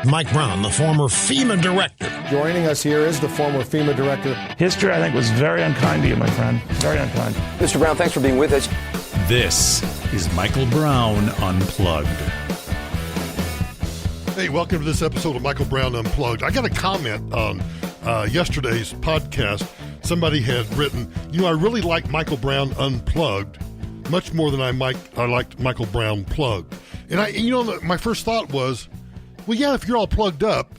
Mike Brown, the former FEMA director. Joining us here is the former FEMA director. History, I think, was very unkind to you, my friend. Very unkind. Mr. Brown, thanks for being with us. This is Michael Brown Unplugged. Hey, welcome to this episode of Michael Brown Unplugged. I got a comment on yesterday's podcast. Somebody had written, I really like Michael Brown Unplugged much more than I liked Michael Brown Plugged. And my first thought was, well, yeah, if you're all plugged up,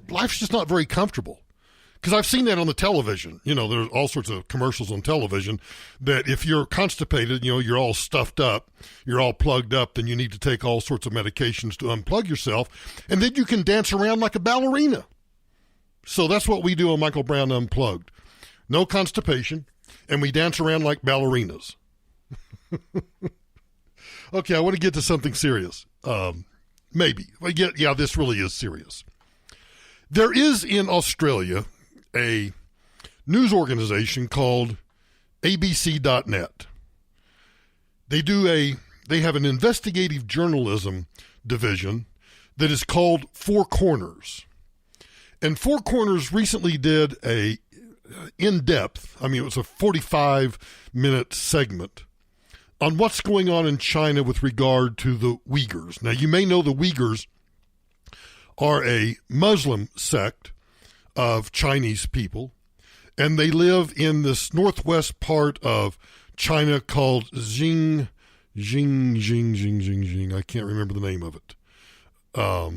life's just not very comfortable. Because I've seen that on the television. There's all sorts of commercials on television that if you're constipated, you're all stuffed up, you're all plugged up, then you need to take all sorts of medications to unplug yourself, and then you can dance around like a ballerina. So that's what we do on Michael Brown Unplugged. No constipation, and we dance around like ballerinas. Okay, I want to get to something serious. Maybe. Yeah, this really is serious. There is in Australia a news organization called abc.net. They have an investigative journalism division that is called Four Corners. And Four Corners recently did a in-depth, it was a 45-minute segment on what's going on in China with regard to the Uyghurs. Now, you may know the Uyghurs are a Muslim sect of Chinese people, and they live in this northwest part of China called Xing. I can't remember the name of it. Let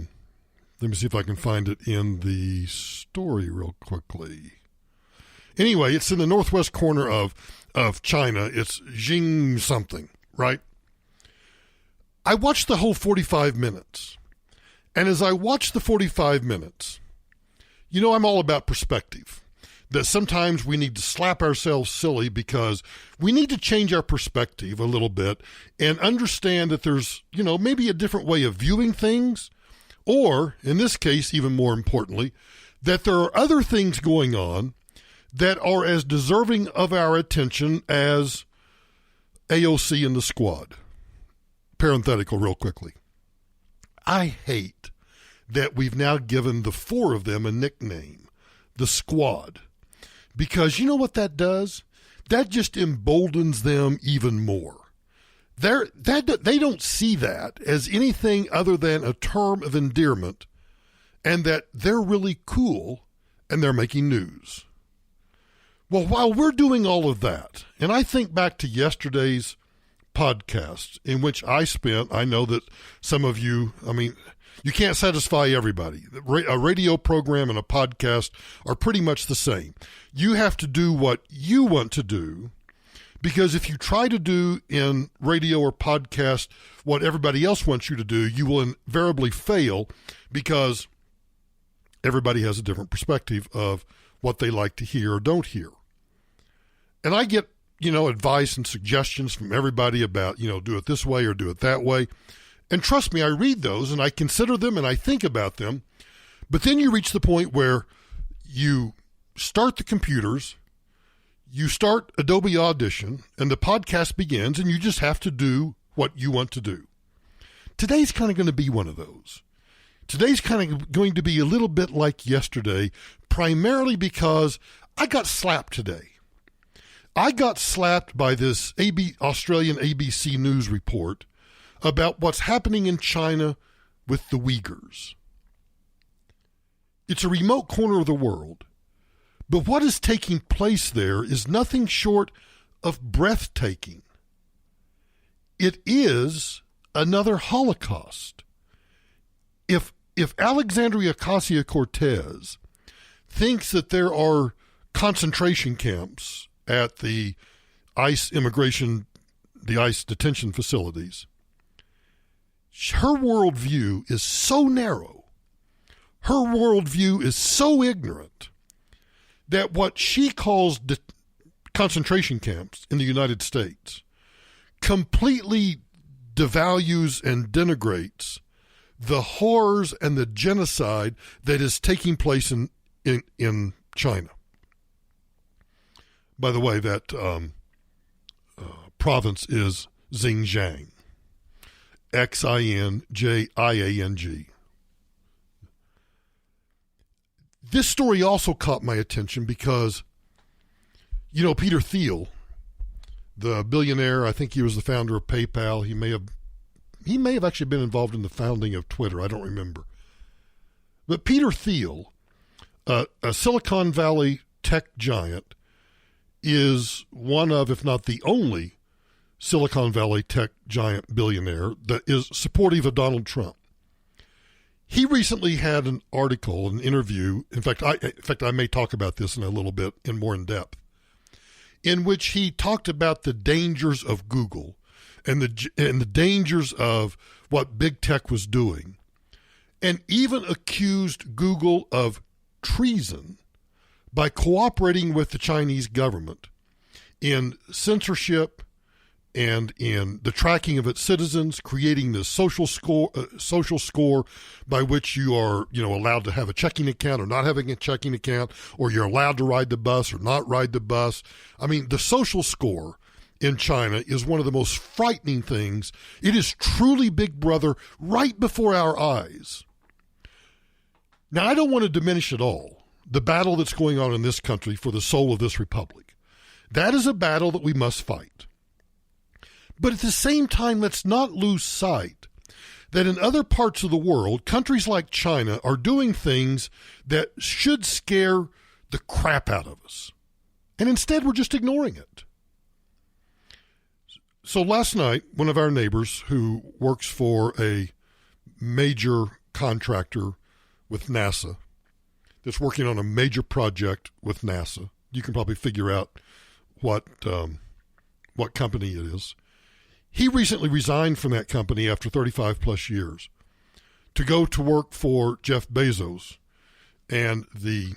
me see if I can find it in the story real quickly. Anyway, it's in the northwest corner of China. It's Xing something, right? I watched the whole 45 minutes. And as I watched the 45 minutes, I'm all about perspective. That sometimes we need to slap ourselves silly because we need to change our perspective a little bit and understand that there's, maybe a different way of viewing things. Or, in this case, even more importantly, that there are other things going on that are as deserving of our attention as AOC and the Squad. Parenthetical real quickly. I hate that we've now given the four of them a nickname, the Squad. Because you know what that does? That just emboldens them even more. They don't see that as anything other than a term of endearment and that they're really cool and they're making news. Well, while we're doing all of that, and I think back to yesterday's podcast in which I know that some of you, you can't satisfy everybody. A radio program and a podcast are pretty much the same. You have to do what you want to do, because if you try to do in radio or podcast what everybody else wants you to do, you will invariably fail because everybody has a different perspective of what they like to hear or don't hear. And I get, advice and suggestions from everybody about, do it this way or do it that way. And trust me, I read those and I consider them and I think about them. But then you reach the point where you start the computers, you start Adobe Audition, and the podcast begins, and you just have to do what you want to do. Today's kind of going to be one of those. Today's kind of going to be a little bit like yesterday, primarily because I got slapped today. I got slapped by this Australian ABC News report about what's happening in China with the Uyghurs. It's a remote corner of the world, but what is taking place there is nothing short of breathtaking. It is another Holocaust. If Alexandria Ocasio-Cortez thinks that there are concentration camps at the ICE detention facilities, her worldview is so narrow, her worldview is so ignorant, that what she calls concentration camps in the United States completely devalues and denigrates the horrors and the genocide that is taking place in China. By the way, that province is Xinjiang. Xinjiang. This story also caught my attention because, Peter Thiel, the billionaire, I think he was the founder of PayPal. He may have actually been involved in the founding of Twitter. I don't remember. But Peter Thiel, a Silicon Valley tech giant, is one of, if not the only, Silicon Valley tech giant billionaire that is supportive of Donald Trump. He recently had an article, an interview. In fact, I may talk about this in a little bit more in depth, in which he talked about the dangers of Google and the dangers of what big tech was doing, and even accused Google of treason by cooperating with the Chinese government in censorship and in the tracking of its citizens, creating this social score by which you are, allowed to have a checking account or not having a checking account, or you're allowed to ride the bus or not ride the bus. I mean, the social score in China is one of the most frightening things. It is truly Big Brother right before our eyes. Now, I don't want to diminish at all the battle that's going on in this country for the soul of this republic. That is a battle that we must fight. But at the same time, let's not lose sight that in other parts of the world, countries like China are doing things that should scare the crap out of us. And instead, we're just ignoring it. So last night, one of our neighbors who works for a major contractor with NASA, that's working on a major project with NASA, you can probably figure out what company it is. He recently resigned from that company after 35 plus years to go to work for Jeff Bezos and the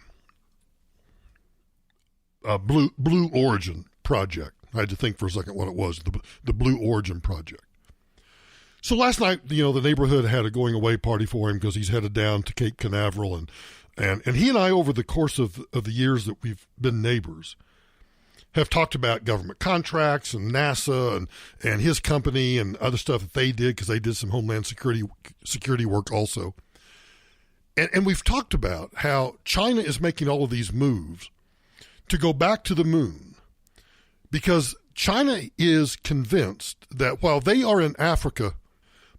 Blue Origin project. I had to think for a second what it was, the Blue Origin project. So last night, the neighborhood had a going away party for him because he's headed down to Cape Canaveral, and he and I, over the course of the years that we've been neighbors, have talked about government contracts and NASA and his company and other stuff that they did, because they did some Homeland Security work also. And we've talked about how China is making all of these moves to go back to the moon, because China is convinced that while they are in Africa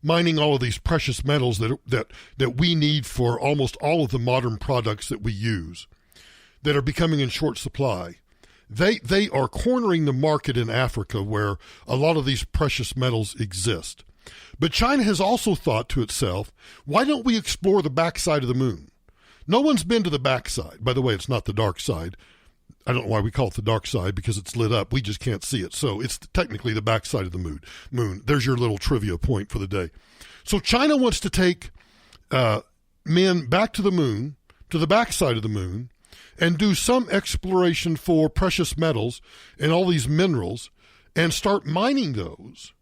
mining all of these precious metals that we need for almost all of the modern products that we use that are becoming in short supply, They are cornering the market in Africa where a lot of these precious metals exist. But China has also thought to itself, why don't we explore the backside of the moon? No one's been to the backside. By the way, it's not the dark side. I don't know why we call it the dark side, because it's lit up. We just can't see it. So it's technically the backside of the moon. There's your little trivia point for the day. So China wants to take men back to the moon, to the backside of the moon, and do some exploration for precious metals and all these minerals and start mining those,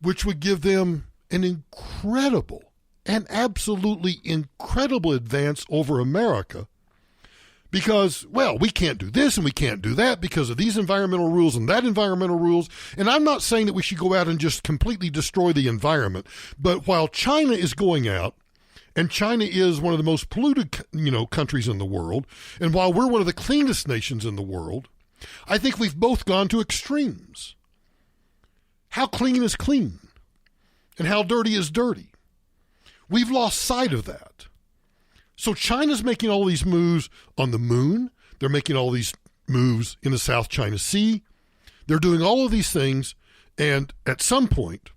which would give them an absolutely incredible advance over America, because, well, we can't do this and we can't do that because of these environmental rules and that environmental rules. And I'm not saying that we should go out and just completely destroy the environment, but while China is going out, and China is one of the most polluted, countries in the world, and while we're one of the cleanest nations in the world, I think we've both gone to extremes. How clean is clean? And how dirty is dirty? We've lost sight of that. So China's making all these moves on the moon. They're making all these moves in the South China Sea. They're doing all of these things, and at some point,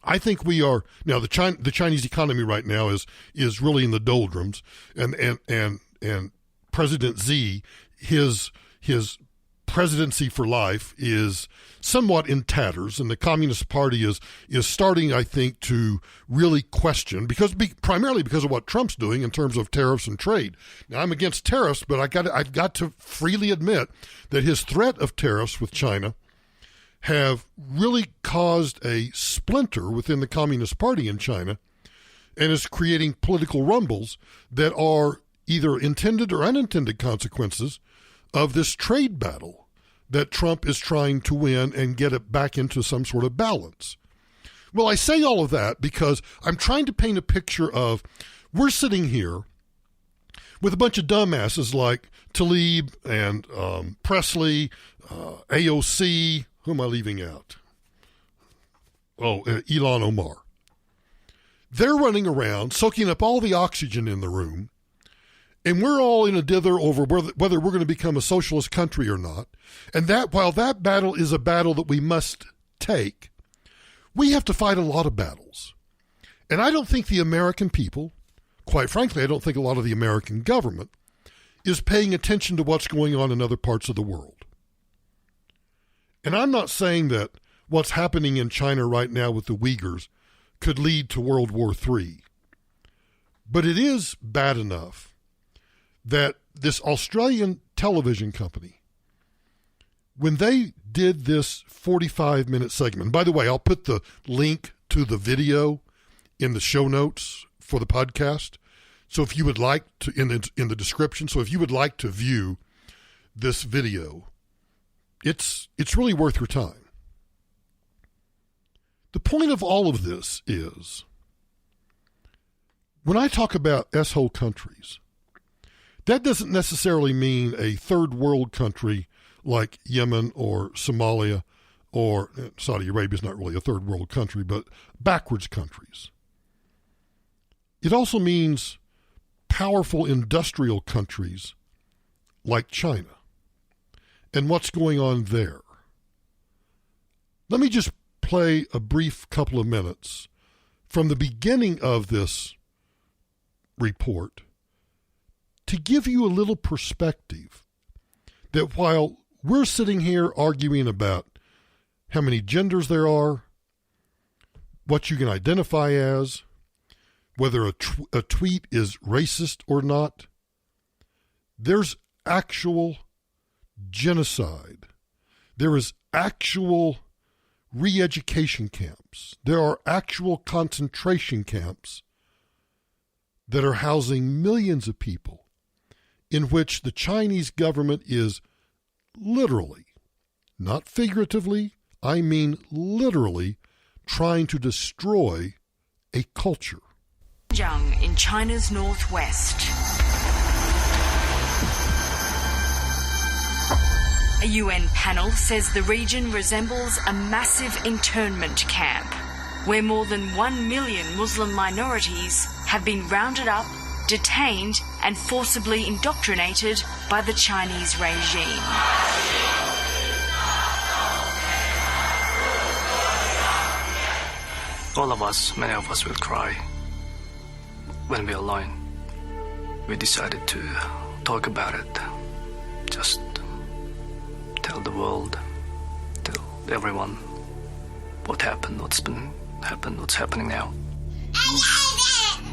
I think we are now. The Chinese economy right now is really in the doldrums, and President Xi, his presidency for life is somewhat in tatters, and the Communist Party is starting, I think, to really question, primarily because of what Trump's doing in terms of tariffs and trade. Now, I'm against tariffs, but I've got to freely admit that his threat of tariffs with China have really caused a splinter within the Communist Party in China, and is creating political rumbles that are either intended or unintended consequences of this trade battle that Trump is trying to win and get it back into some sort of balance. Well, I say all of that because I'm trying to paint a picture of, we're sitting here with a bunch of dumbasses like Tlaib and Presley, AOC. Who am I leaving out? Oh, Ilhan Omar. They're running around, soaking up all the oxygen in the room, and we're all in a dither over whether we're going to become a socialist country or not. And that while that battle is a battle that we must take, we have to fight a lot of battles. And I don't think the American people, quite frankly, I don't think a lot of the American government is paying attention to what's going on in other parts of the world. And I'm not saying that what's happening in China right now with the Uyghurs could lead to World War III. But it is bad enough that this Australian television company, when they did this 45-minute segment, by the way, I'll put the link to the video in the show notes for the podcast. So if you would like to, in the description, so if you would like to view this video, it's really worth your time. The point of all of this is, when I talk about S-hole countries, that doesn't necessarily mean a third world country like Yemen or Somalia, or Saudi Arabia is not really a third world country, but backwards countries. It also means powerful industrial countries like China and what's going on there. Let me just play a brief couple of minutes from the beginning of this report to give you a little perspective that while we're sitting here arguing about how many genders there are, what you can identify as, whether a tweet is racist or not, there's actual genocide. There is actual re-education camps. There are actual concentration camps that are housing millions of people, in which the Chinese government is literally, not figuratively, I mean literally, trying to destroy a culture. In China's northwest. A UN panel says the region resembles a massive internment camp, where more than 1 million Muslim minorities have been rounded up, detained, and forcibly indoctrinated by the Chinese regime. All of us, many of us will cry when we're alone. We decided to talk about it. Just tell the world, tell everyone what happened, what's happening now.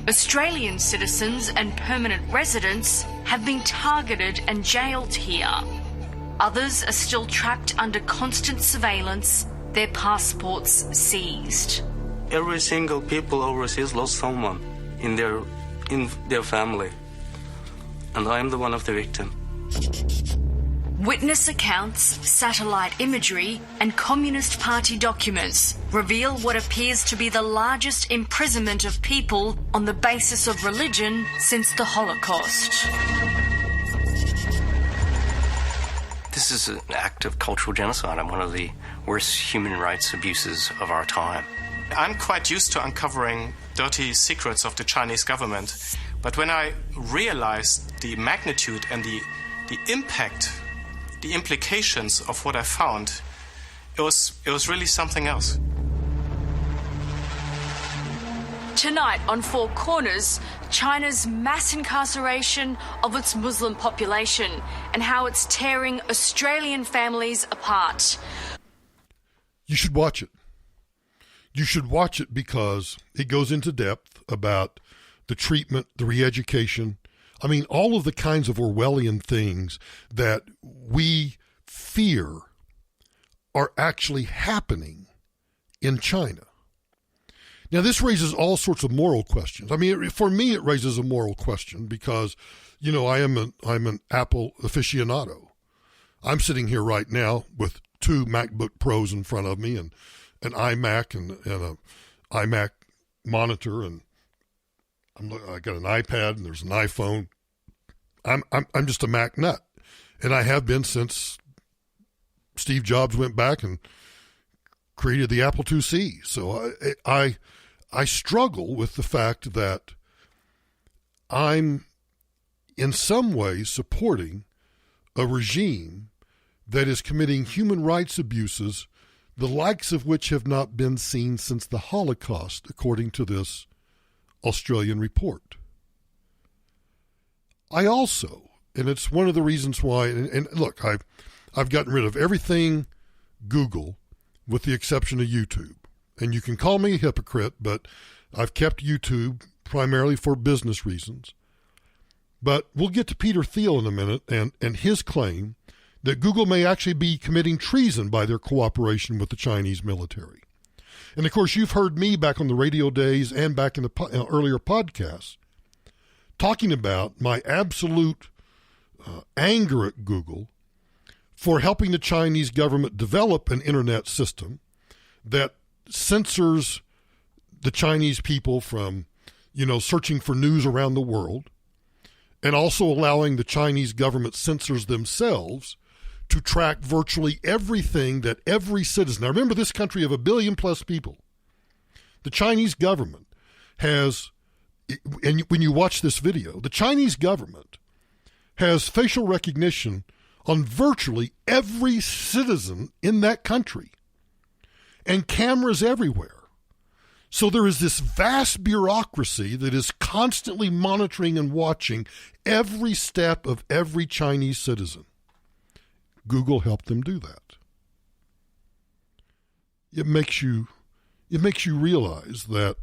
Australian citizens and permanent residents have been targeted and jailed here. Others are still trapped under constant surveillance, their passports seized. Every single people overseas lost someone in their family, and I am the one of the victim. Witness accounts, satellite imagery, and Communist Party documents reveal what appears to be the largest imprisonment of people on the basis of religion since the Holocaust. This is an act of cultural genocide and one of the worst human rights abuses of our time. I'm quite used to uncovering dirty secrets of the Chinese government, but when I realized the magnitude and the impact, the implications of what I found, it was really something else. Tonight on Four Corners, China's mass incarceration of its Muslim population and how it's tearing Australian families apart. You should watch it. You should watch it because it goes into depth about the treatment, the re-education. I mean, all of the kinds of Orwellian things that we fear are actually happening in China. Now, this raises all sorts of moral questions. I mean, for me, it raises a moral question because, you know, I'm an Apple aficionado. I'm sitting here right now with two MacBook Pros in front of me and an iMac and an iMac monitor, and I got an iPad and there's an iPhone. I'm just a Mac nut, and I have been since Steve Jobs went back and created the Apple IIc. So I struggle with the fact that I'm in some ways supporting a regime that is committing human rights abuses, the likes of which have not been seen since the Holocaust, according to this Australian report. I also, and it's one of the reasons why, and look, I've gotten rid of everything Google with the exception of YouTube. And you can call me a hypocrite, but I've kept YouTube primarily for business reasons. But we'll get to Peter Thiel in a minute and his claim that Google may actually be committing treason by their cooperation with the Chinese military. And of course, you've heard me back on the radio days and back in the earlier podcasts talking about my absolute anger at Google for helping the Chinese government develop an internet system that censors the Chinese people from, searching for news around the world, and also allowing the Chinese government censors themselves to track virtually everything that every citizen. Now remember, this country of 1 billion plus people. The Chinese government has, and when you watch this video, the Chinese government has facial recognition on virtually every citizen in that country and cameras everywhere. So there is this vast bureaucracy that is constantly monitoring and watching every step of every Chinese citizen. Google helped them do that. It makes you realize that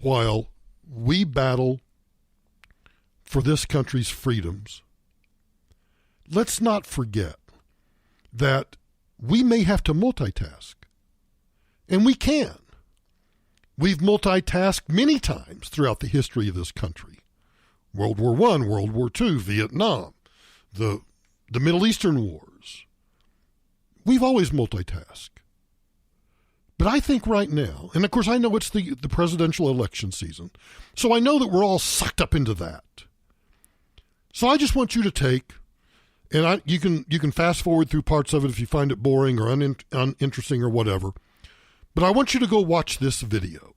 while we battle for this country's freedoms, let's not forget that we may have to multitask. And we can. We've multitasked many times throughout the history of this country. World War I, World War II, Vietnam, the Middle Eastern wars. We've always multitasked. But I think right now, and of course I know it's the presidential election season, so I know that we're all sucked up into that. So I just want you to take, and you can fast forward through parts of it if you find it boring or uninteresting or whatever, but I want you to go watch this video.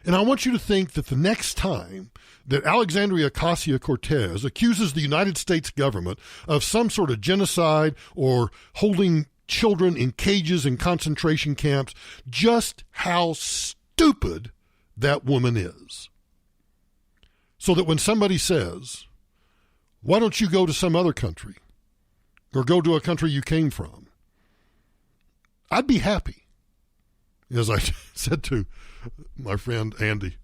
And I want you to think that the next time that Alexandria Ocasio-Cortez accuses the United States government of some sort of genocide or holding children in cages in concentration camps, just how stupid that woman is. So that when somebody says, why don't you go to some other country or go to a country you came from, I'd be happy. As I said to my friend Andy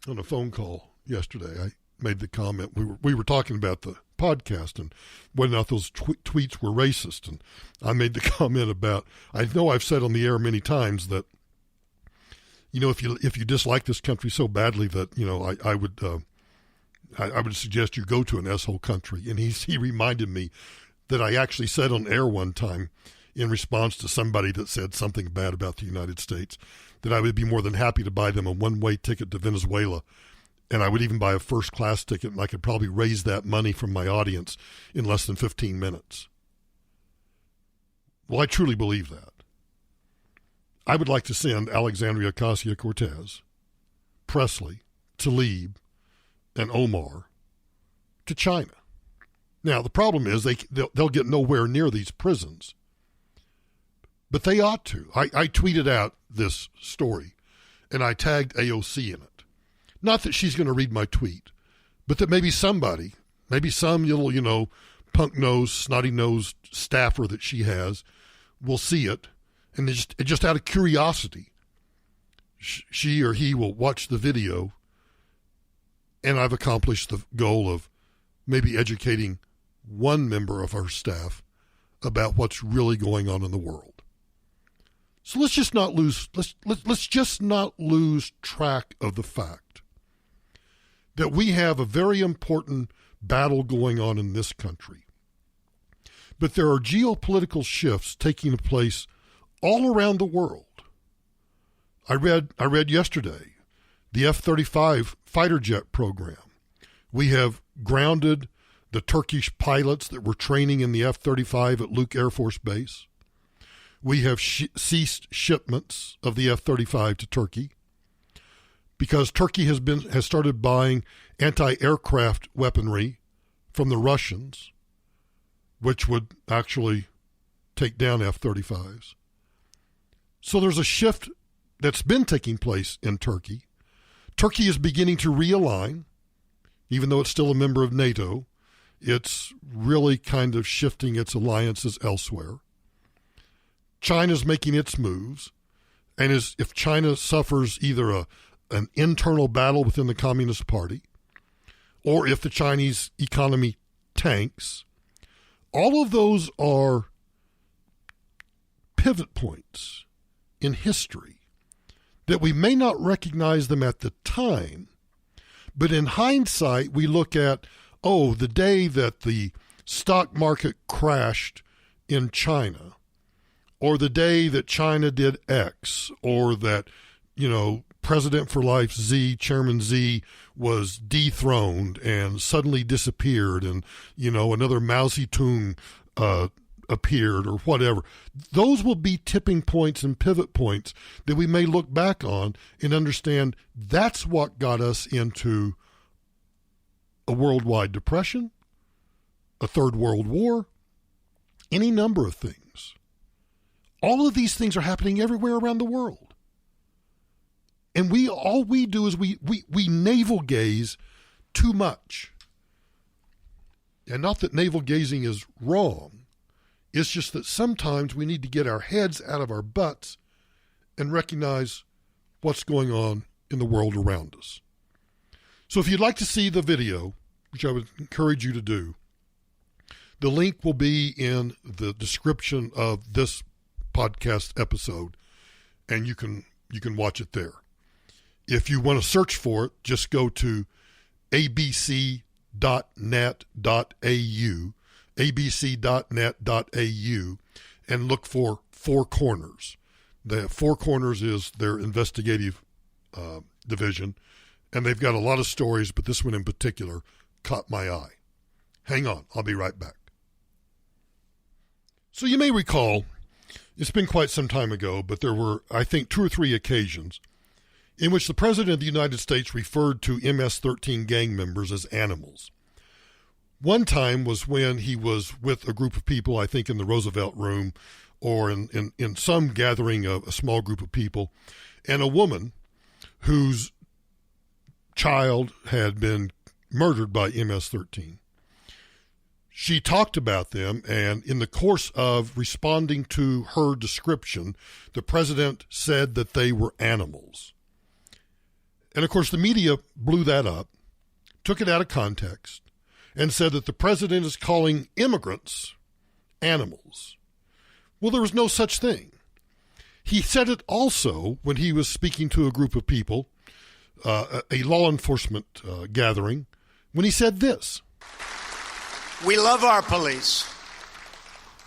on a phone call yesterday, I made the comment, we were talking about the podcast and whether or not those tweets were racist. And I made the comment about, I know I've said on the air many times that, if you dislike this country so badly that, I would suggest you go to an S-hole country. And he reminded me that I actually said on air one time, in response to somebody that said something bad about the United States, that I would be more than happy to buy them a one-way ticket to Venezuela. And I would even buy a first-class ticket, and I could probably raise that money from my audience in less than 15 minutes. Well, I truly believe that. I would like to send Alexandria Ocasio-Cortez, Presley, Tlaib, and Omar to China. Now, the problem is they'll get nowhere near these prisons. But they ought to. I tweeted out this story, and I tagged AOC in it. Not that she's going to read my tweet, but that maybe somebody, maybe some little, punk-nosed, snotty-nosed staffer that she has will see it, and just out of curiosity, she or he will watch the video, and I've accomplished the goal of maybe educating one member of our staff about what's really going on in the world. So let's just not lose track of the fact that we have a very important battle going on in this country. But there are geopolitical shifts taking place all around the world. I read yesterday the F-35 fighter jet program, We have grounded the Turkish pilots that were training in the F-35 at Luke Air Force Base. We have ceased shipments of the F-35 to Turkey because Turkey has started buying anti-aircraft weaponry from the Russians, which would actually take down F-35s. So there's a shift that's been taking place in Turkey. Turkey is beginning to realign, even though it's still a member of NATO. It's really kind of shifting its alliances elsewhere. China's making its moves, and if China suffers either an internal battle within the Communist Party, or if the Chinese economy tanks, all of those are pivot points in history that we may not recognize them at the time, but in hindsight we look at, the day that the stock market crashed in China, or the day that China did X, or that, President for Life Z, Chairman Z, was dethroned and suddenly disappeared, and, another Mao Zedong appeared, or whatever. Those will be tipping points and pivot points that we may look back on and understand that's what got us into a worldwide depression, a third world war, any number of things. All of these things are happening everywhere around the world. And all we do is we navel gaze too much. And not that navel gazing is wrong. It's just that sometimes we need to get our heads out of our butts and recognize what's going on in the world around us. So if you'd like to see the video, which I would encourage you to do, the link will be in the description of this podcast episode, and you can watch it there. If you want to search for it, just go to abc.net.au, abc.net.au, and look for Four Corners. The Four Corners is their investigative division, and they've got a lot of stories, but this one in particular caught my eye. Hang on, I'll be right back. So you may recall, it's been quite some time ago, but there were, I think, 2 or 3 occasions in which the President of the United States referred to MS-13 gang members as animals. One time was when he was with a group of people, I think in the Roosevelt Room, or in some gathering of a small group of people, and a woman whose child had been murdered by MS-13. She talked about them, and in the course of responding to her description, the president said that they were animals. And of course, the media blew that up, took it out of context, and said that the president is calling immigrants animals. Well, there was no such thing. He said it also when he was speaking to a group of people, a law enforcement gathering, when he said this. We love our police,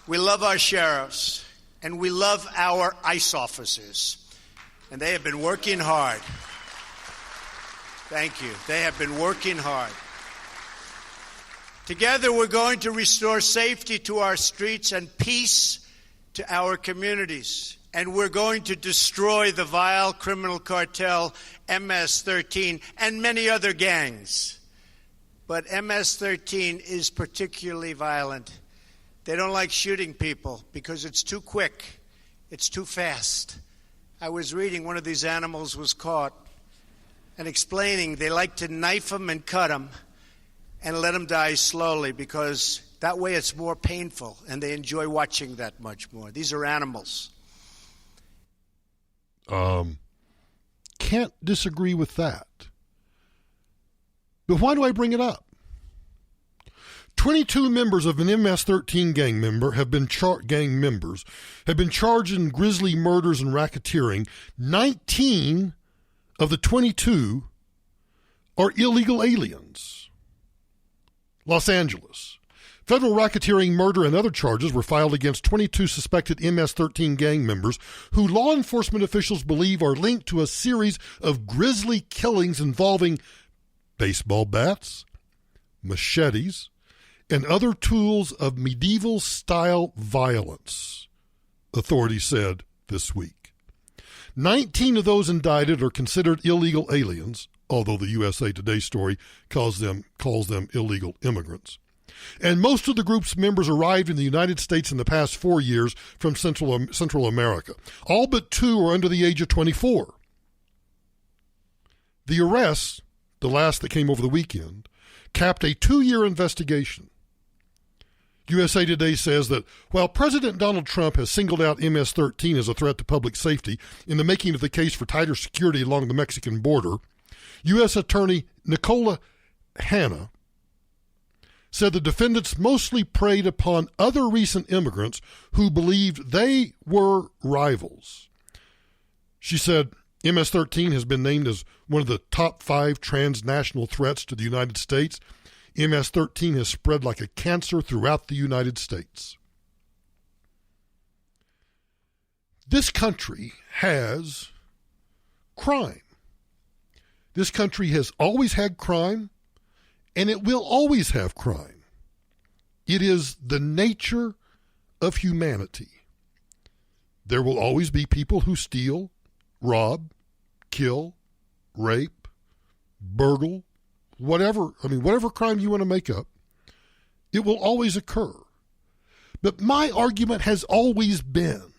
we love our sheriffs, and we love our ICE officers. And they have been working hard. Thank you. They have been working hard. Together we're going to restore safety to our streets and peace to our communities. And we're going to destroy the vile criminal cartel MS-13 and many other gangs. But MS-13 is particularly violent. They don't like shooting people because it's too quick. It's too fast. I was reading one of these animals was caught and explaining they like to knife them and cut them and let them die slowly because that way it's more painful and they enjoy watching that much more. These are animals. Can't disagree with that. But why do I bring it up? 22 members of an MS-13 gang members have been charged in grisly murders and racketeering. 19 of the 22 are illegal aliens. Los Angeles. Federal racketeering, murder, and other charges were filed against 22 suspected MS-13 gang members who law enforcement officials believe are linked to a series of grisly killings involving baseball bats, machetes, and other tools of medieval-style violence, authorities said this week. 19 of those indicted are considered illegal aliens, although the USA Today story calls them illegal immigrants. And most of the group's members arrived in the United States in the past 4 years from Central America. All but 2 are under the age of 24. The arrests, the last that came over the weekend, capped a 2-year investigation. USA Today says that while President Donald Trump has singled out MS-13 as a threat to public safety in the making of the case for tighter security along the Mexican border, U.S. Attorney Nicola Hanna said the defendants mostly preyed upon other recent immigrants who believed they were rivals. She said MS-13 has been named as one of the top 5 transnational threats to the United States. MS-13 has spread like a cancer throughout the United States. This country has crime. This country has always had crime, and it will always have crime. It is the nature of humanity. There will always be people who steal, rob, kill, rape, burgle, whatever crime you want to make up, it will always occur. But my argument has always been,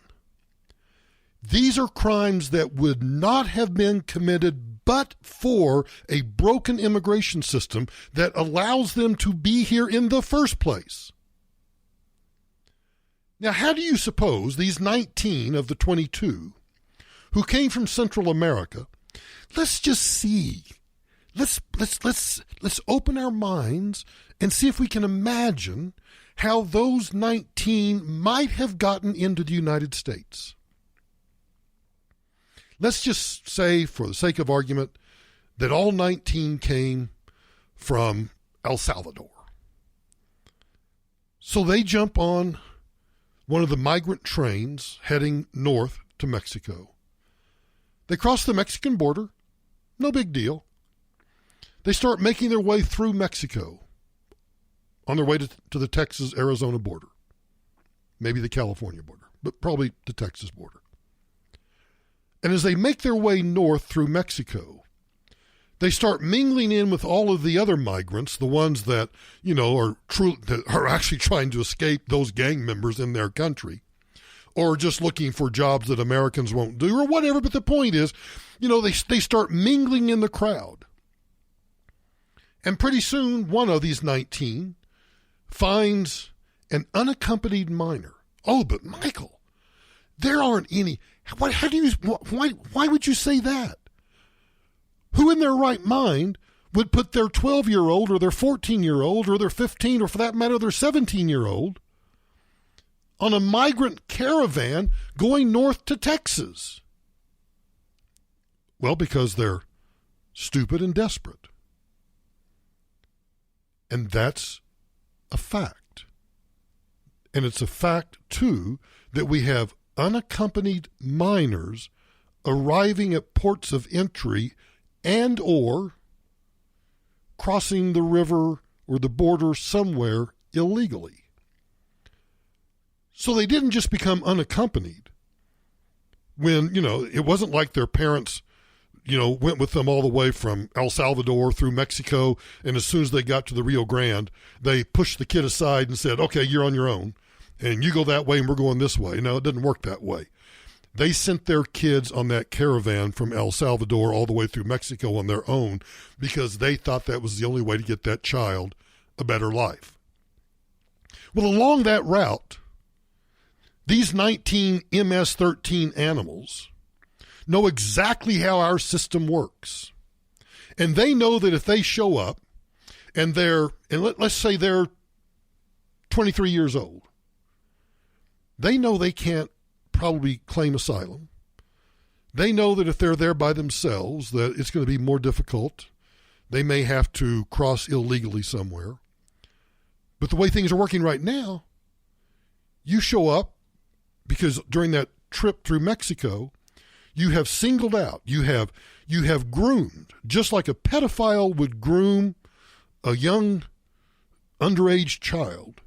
these are crimes that would not have been committed but for a broken immigration system that allows them to be here in the first place. Now, how do you suppose these 19 of the 22 who came from Central America, let's just see, let's open our minds and see if we can imagine how those 19 might have gotten into the United States. Let's just say, for the sake of argument, that all 19 came from El Salvador. So they jump on one of the migrant trains heading north to Mexico. They cross the Mexican border, no big deal. They start making their way through Mexico on their way to the Texas-Arizona border, maybe the California border, but probably the Texas border. And as they make their way north through Mexico, they start mingling in with all of the other migrants, the ones that, that are actually trying to escape those gang members in their country, or just looking for jobs that Americans won't do, or whatever. But the point is, they start mingling in the crowd. And pretty soon, one of these 19 finds an unaccompanied minor. Oh, but Michael, there aren't any. Why would you say that? Who in their right mind would put their 12-year-old or their 14-year-old or their 15, or for that matter, their 17-year-old on a migrant caravan going north to Texas? Well, because they're stupid and desperate. And that's a fact. And it's a fact, too, that we have unaccompanied minors arriving at ports of entry and or crossing the river or the border somewhere illegally. So they didn't just become unaccompanied when, it wasn't like their parents, went with them all the way from El Salvador through Mexico, and as soon as they got to the Rio Grande, they pushed the kid aside and said, okay, you're on your own. And you go that way and we're going this way. No, it didn't work that way. They sent their kids on that caravan from El Salvador all the way through Mexico on their own because they thought that was the only way to get that child a better life. Well, along that route, these 19 MS-13 animals know exactly how our system works. And they know that if they show up and let's say they're 23 years old, they know they can't probably claim asylum. They know that if they're there by themselves, that it's going to be more difficult. They may have to cross illegally somewhere. But the way things are working right now, you show up because during that trip through Mexico, you have singled out, you have groomed, just like a pedophile would groom a young underage child,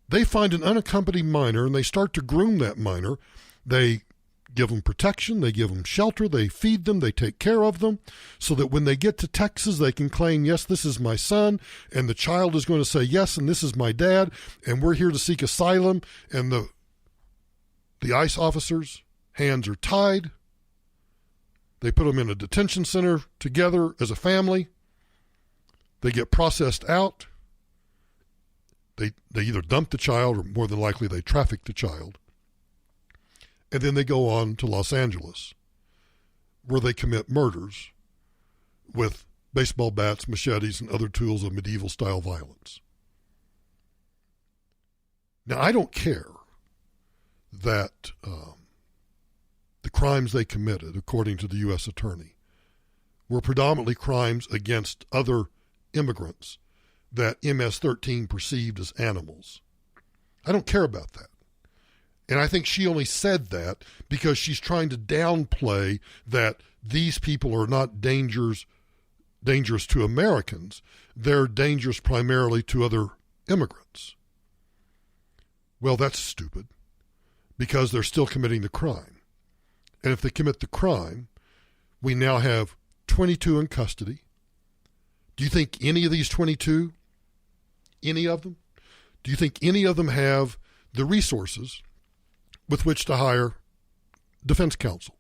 they find an unaccompanied minor and they start to groom that minor. They give them protection, they give them shelter, they feed them, they take care of them, so that when they get to Texas, they can claim, yes, this is my son, and the child is going to say, yes, and this is my dad, and we're here to seek asylum, and the ICE officers' hands are tied. They put them in a detention center together as a family. They get processed out. They either dump the child, or more than likely they traffic the child. And then they go on to Los Angeles, where they commit murders with baseball bats, machetes, and other tools of medieval-style violence. Now, I don't care that the crimes they committed, according to the U.S. Attorney, were predominantly crimes against other immigrants that MS-13 perceived as animals. I don't care about that. And I think she only said that because she's trying to downplay that these people are not dangerous to Americans. They're dangerous primarily to other immigrants. Well, that's stupid, because they're still committing the crime. And if they commit the crime, we now have 22 in custody. Do you think any of these 22, any of them, do you think any of them have the resources with which to hire defense counsel?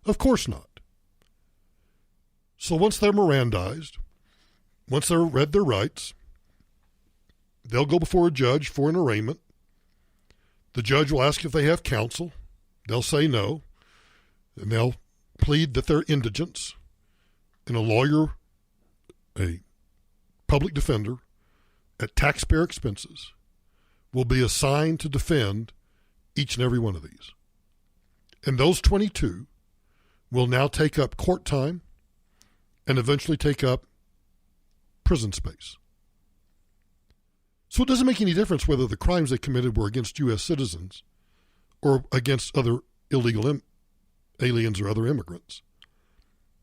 Of course not. So once they're Mirandized, once they're read their rights, they'll go before a judge for an arraignment. The judge will ask if they have counsel. They'll say no, and they'll plead that they're indigents, and a lawyer, a public defender, at taxpayer expenses, will be assigned to defend each and every one of these. And those 22 will now take up court time and eventually take up prison space. So it doesn't make any difference whether the crimes they committed were against U.S. citizens or against other illegal aliens or other immigrants.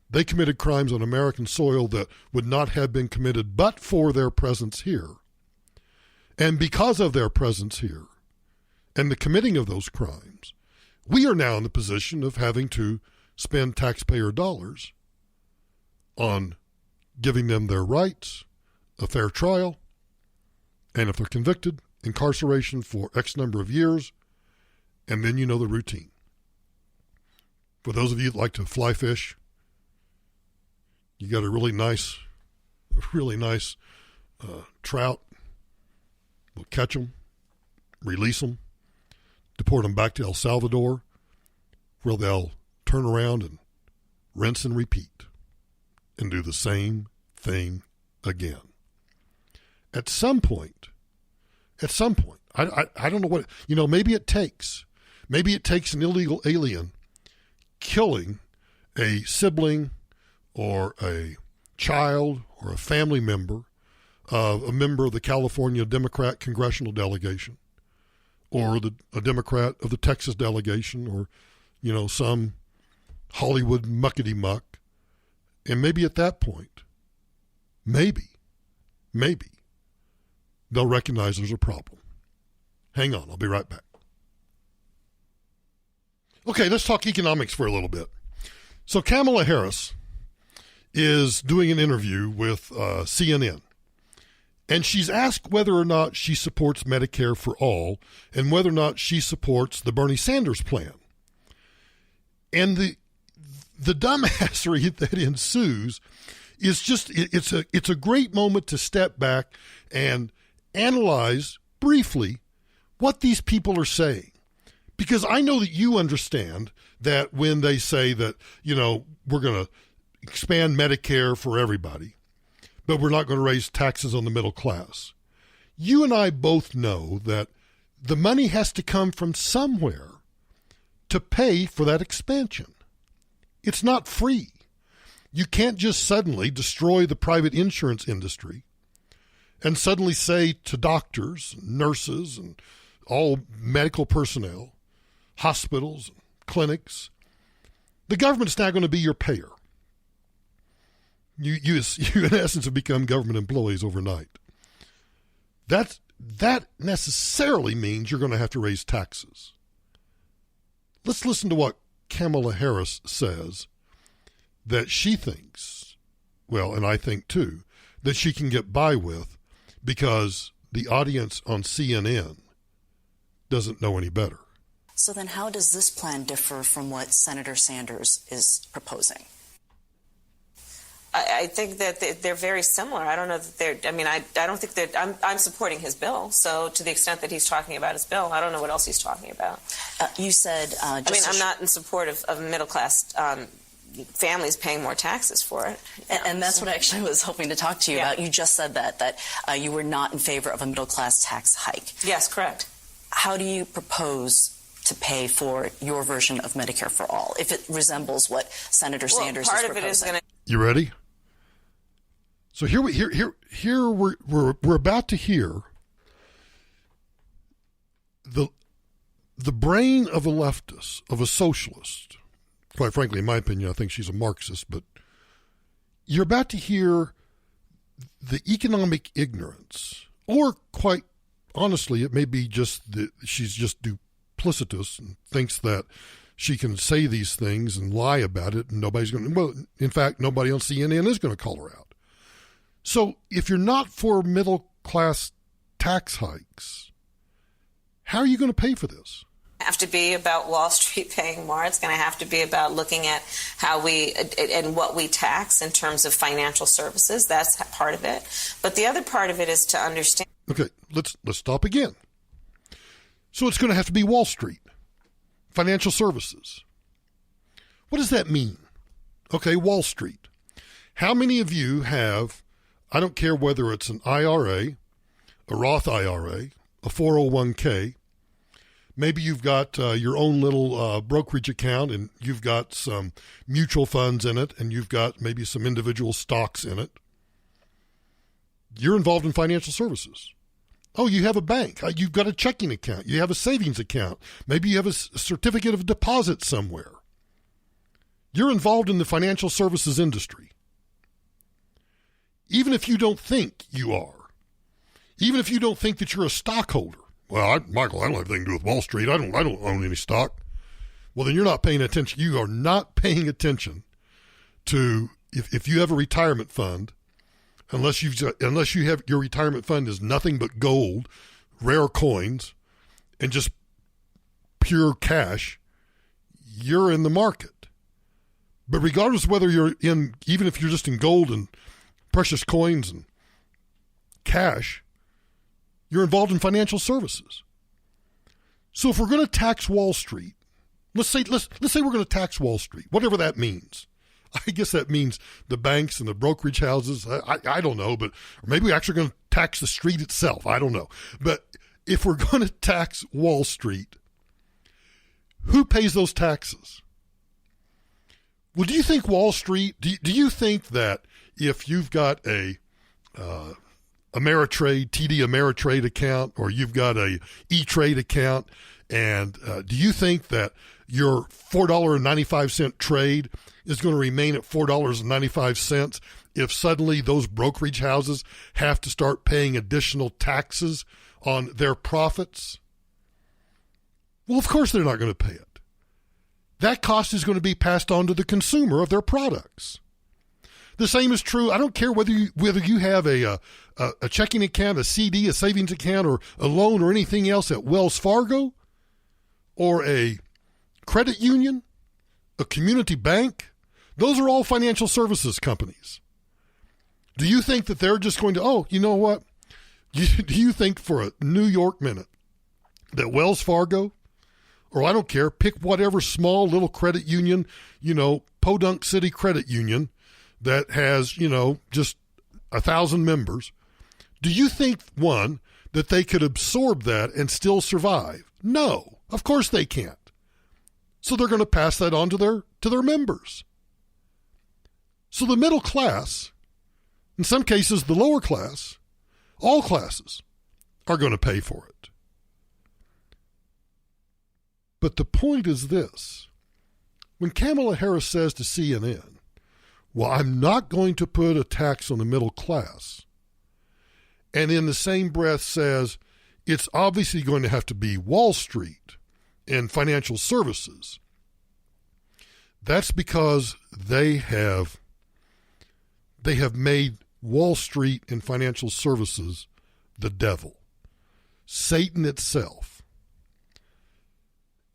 They committed crimes on American soil that would not have been committed but for their presence here. And because of their presence here and the committing of those crimes, we are now in the position of having to spend taxpayer dollars on giving them their rights, a fair trial, and if they're convicted, incarceration for X number of years, and then you know the routine. For those of you that like to fly fish, you got a really nice trout. We'll catch them, release them, deport them back to El Salvador, where they'll turn around and rinse and repeat and do the same thing again. At some point, I don't know what, maybe it takes an illegal alien killing a sibling or a child or a family member of a member of the California Democrat congressional delegation, or a Democrat of the Texas delegation, or, some Hollywood muckety-muck. And maybe at that point, maybe, they'll recognize there's a problem. Hang on, I'll be right back. Okay, let's talk economics for a little bit. So Kamala Harris is doing an interview with CNN. And she's asked whether or not she supports Medicare for all and whether or not she supports the Bernie Sanders plan. And the dumbassery that ensues is just, it's a great moment to step back and analyze briefly what these people are saying. Because I know that you understand that when they say that, we're going to expand Medicare for everybody, but we're not going to raise taxes on the middle class. You and I both know that the money has to come from somewhere to pay for that expansion. It's not free. You can't just suddenly destroy the private insurance industry and suddenly say to doctors, nurses, and all medical personnel, hospitals, clinics, the government's now going to be your payer. You in essence have become government employees overnight. that necessarily means you're going to have to raise taxes. Let's listen to what Kamala Harris says that she thinks, well, and I think too, that she can get by with because the audience on CNN doesn't know any better. So then how does this plan differ from what Senator Sanders is proposing? I think that they're very similar. I don't know that they're, I don't think that, I'm supporting his bill. So to the extent that he's talking about his bill, I don't know what else he's talking about. You said... I'm not in support of middle-class families paying more taxes for it. And that's what I actually was hoping to talk to you about. You just said that you were not in favor of a middle-class tax hike. Yes, correct. How do you propose to pay for your version of Medicare for All if it resembles what Senator Sanders is proposing? Part of it is going to... You ready? So here we're about to hear the brain of a leftist, of a socialist. Quite frankly, in my opinion, I think she's a Marxist, but you're about to hear the economic ignorance, or quite honestly, it may be just that she's just duplicitous and thinks that she can say these things and lie about it, and nobody's going to. Well, in fact, nobody on CNN is going to call her out. So if you're not for middle-class tax hikes, how are you going to pay for this? Have to be about Wall Street paying more. It's going to have to be about looking at how we and what we tax in terms of financial services. That's part of it. But the other part of it is to understand. Okay, let's stop again. So it's going to have to be Wall Street, financial services. What does that mean? Okay, Wall Street. How many of you have, I don't care whether it's an IRA, a Roth IRA, a 401k, maybe you've got your own little brokerage account and you've got some mutual funds in it and you've got maybe some individual stocks in it. You're involved in financial services. Oh, you have a bank. You've got a checking account. You have a savings account. Maybe you have a certificate of deposit somewhere. You're involved in the financial services industry. Even if you don't think you are. Even if you don't think that you're a stockholder. Well, Michael, I don't have anything to do with Wall Street. I don't own any stock. Well, then you're not paying attention. You are not paying attention to if you have a retirement fund, unless you have your retirement fund is nothing but gold, rare coins, and just pure cash, you're in the market. But regardless of whether you're in, even if you're just in gold and precious coins and cash, you're involved in financial services. So if we're going to tax Wall Street, let's say we're going to tax Wall Street, whatever that means. I guess that means the banks and the brokerage houses. I don't know, but or maybe we're actually going to tax the street itself. I don't know. But if we're going to tax Wall Street, who pays those taxes? Well, do you think Wall Street, do you think that if you've got a Ameritrade, TD Ameritrade account, or you've got a E-Trade account, and do you think that your $4.95 trade is going to remain at $4.95 if suddenly those brokerage houses have to start paying additional taxes on their profits? Well, of course they're not going to pay it. That cost is going to be passed on to the consumer of their products. The same is true. I don't care whether you have a checking account, a CD, a savings account, or a loan or anything else at Wells Fargo or a credit union, a community bank. Those are all financial services companies. Do you think that they're just going to, oh, you know what? Do you think for a New York minute that Wells Fargo, or I don't care, pick whatever small little credit union, Podunk City Credit Union, that has, just 1,000 members, do you think, one, that they could absorb that and still survive? No, of course they can't. So they're going to pass that on to their members. So the middle class, in some cases the lower class, all classes are going to pay for it. But the point is this. When Kamala Harris says to CNN, well, I'm not going to put a tax on the middle class, and in the same breath says it's obviously going to have to be Wall Street and financial services, that's because they have made Wall Street and financial services the devil, Satan itself.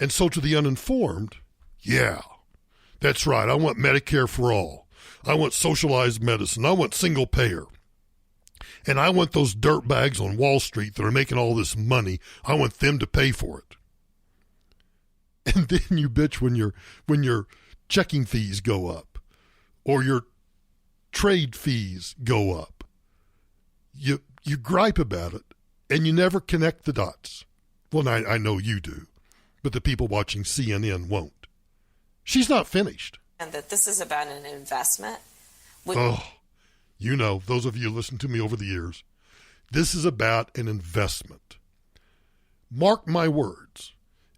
And so to the uninformed, yeah, that's right. I want Medicare for all. I want socialized medicine. I want single payer. And I want those dirtbags on Wall Street that are making all this money, I want them to pay for it. And then you bitch when your checking fees go up or your trade fees go up. You gripe about it and you never connect the dots. Well, I know you do, but the people watching CNN won't. She's not finished. And that this is about an investment. You know, those of you who listen to me over the years, this is about an investment. Mark my words.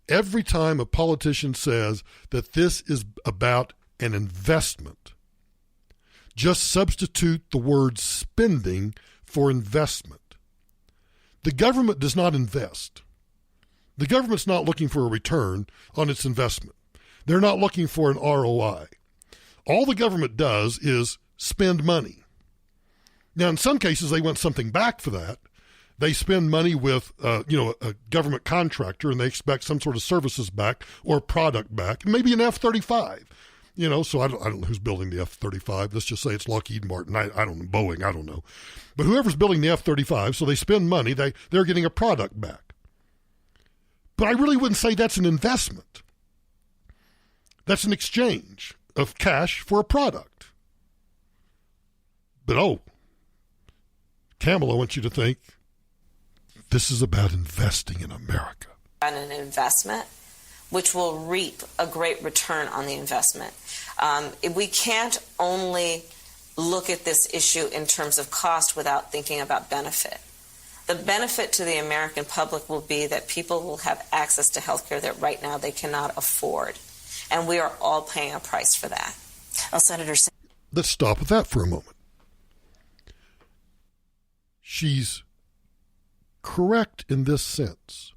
Every time a politician says that this is about an investment, just substitute the word spending for investment. The government does not invest. The government's not looking for a return on its investment. They're not looking for an ROI. All the government does is spend money. Now, in some cases, they want something back for that. They spend money with, a government contractor, and they expect some sort of services back or product back, maybe an F-35. So I don't know who's building the F-35. Let's just say it's Lockheed Martin. I don't know, Boeing, I don't know. But whoever's building the F-35, so they spend money, they're getting a product back. But I really wouldn't say that's an investment. That's an exchange of cash for a product. But Kamala wants you to think this is about investing in America. And an investment which will reap a great return on the investment. We can't only look at this issue in terms of cost without thinking about benefit. The benefit to the American public will be that people will have access to health care that right now they cannot afford. And we are all paying a price for that. Senator, let's stop with that for a moment. She's correct in this sense.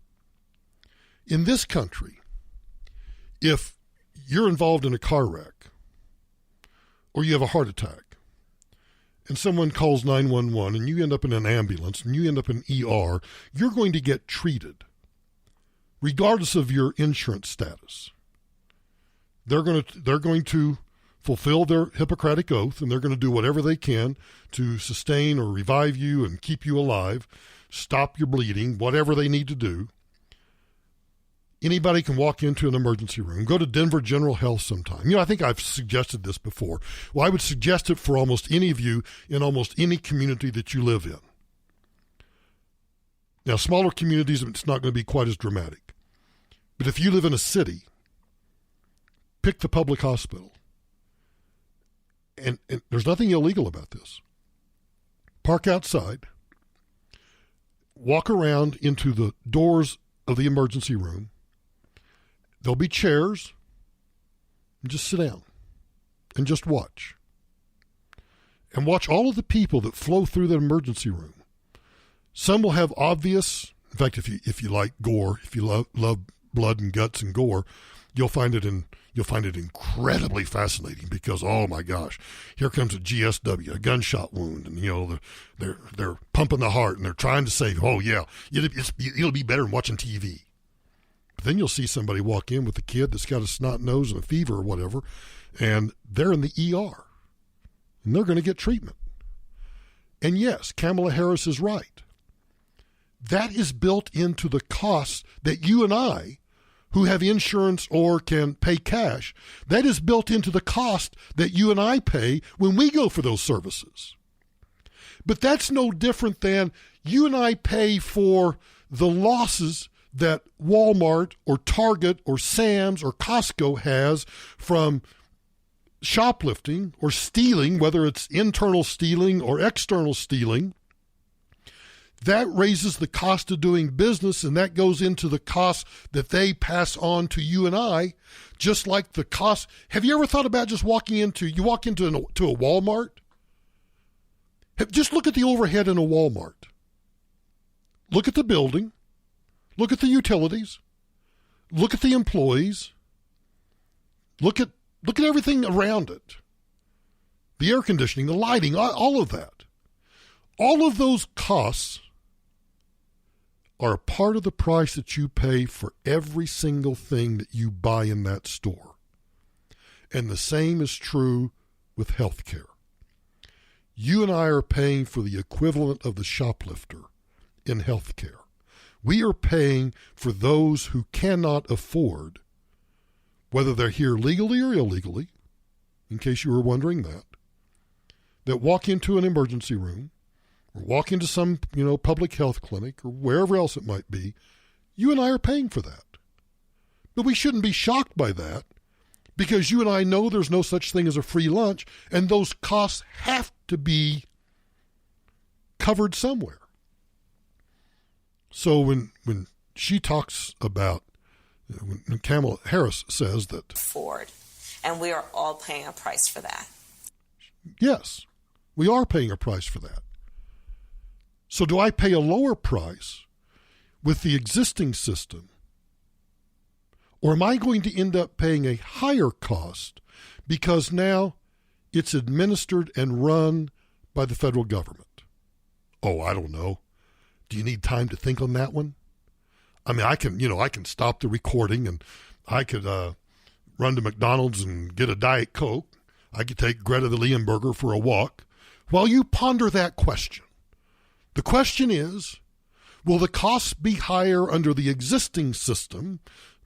In this country, if you're involved in a car wreck or you have a heart attack and someone calls 911 and you end up in an ambulance and you end up in ER, you're going to get treated regardless of your insurance status. They're going to fulfill their Hippocratic oath, and they're going to do whatever they can to sustain or revive you and keep you alive, stop your bleeding, whatever they need to do. Anybody can walk into an emergency room. Go to Denver General Health sometime. I think I've suggested this before. Well, I would suggest it for almost any of you in almost any community that you live in. Now, smaller communities, it's not going to be quite as dramatic. But if you live in a city, pick the public hospital. And there's nothing illegal about this. Park outside, walk around into the doors of the emergency room. There'll be chairs, and just sit down and just watch. And watch all of the people that flow through the emergency room. Some will have obvious, in fact, if you like gore, if you love blood and guts and gore, you'll find it incredibly fascinating because, oh my gosh, here comes a GSW, a gunshot wound, and they're pumping the heart and they're trying to save. Oh yeah, it'll be better than watching TV. But then you'll see somebody walk in with a kid that's got a snot nose and a fever or whatever, and they're in the ER, and they're going to get treatment. And yes, Kamala Harris is right. That is built into the costs that you and I, who have insurance or can pay cash, that is built into the cost that you and I pay when we go for those services. But that's no different than you and I pay for the losses that Walmart or Target or Sam's or Costco has from shoplifting or stealing, whether it's internal stealing or external stealing. That raises the cost of doing business, and that goes into the cost that they pass on to you and I, just like the cost. Have you ever thought about just walk into a Walmart? Just look at the overhead in a Walmart. look at the building, look at the utilities, look at the employees, look at everything around it. The air conditioning, the lighting, all of that. All of those costs are a part of the price that you pay for every single thing that you buy in that store. And the same is true with health care. You and I are paying for the equivalent of the shoplifter in health care. We are paying for those who cannot afford, whether they're here legally or illegally, in case you were wondering that walk into an emergency room or walk into some, public health clinic or wherever else it might be. You and I are paying for that. But we shouldn't be shocked by that, because you and I know there's no such thing as a free lunch, and those costs have to be covered somewhere. So when she talks about, when Kamala Harris says that... Afford, and we are all paying a price for that. Yes, we are paying a price for that. So do I pay a lower price with the existing system, or am I going to end up paying a higher cost because now it's administered and run by the federal government? Oh, I don't know. Do you need time to think on that one? I mean, I can stop the recording and I could run to McDonald's and get a Diet Coke. I could take Greta the Leonberger for a walk while you ponder that question. The question is, will the costs be higher under the existing system,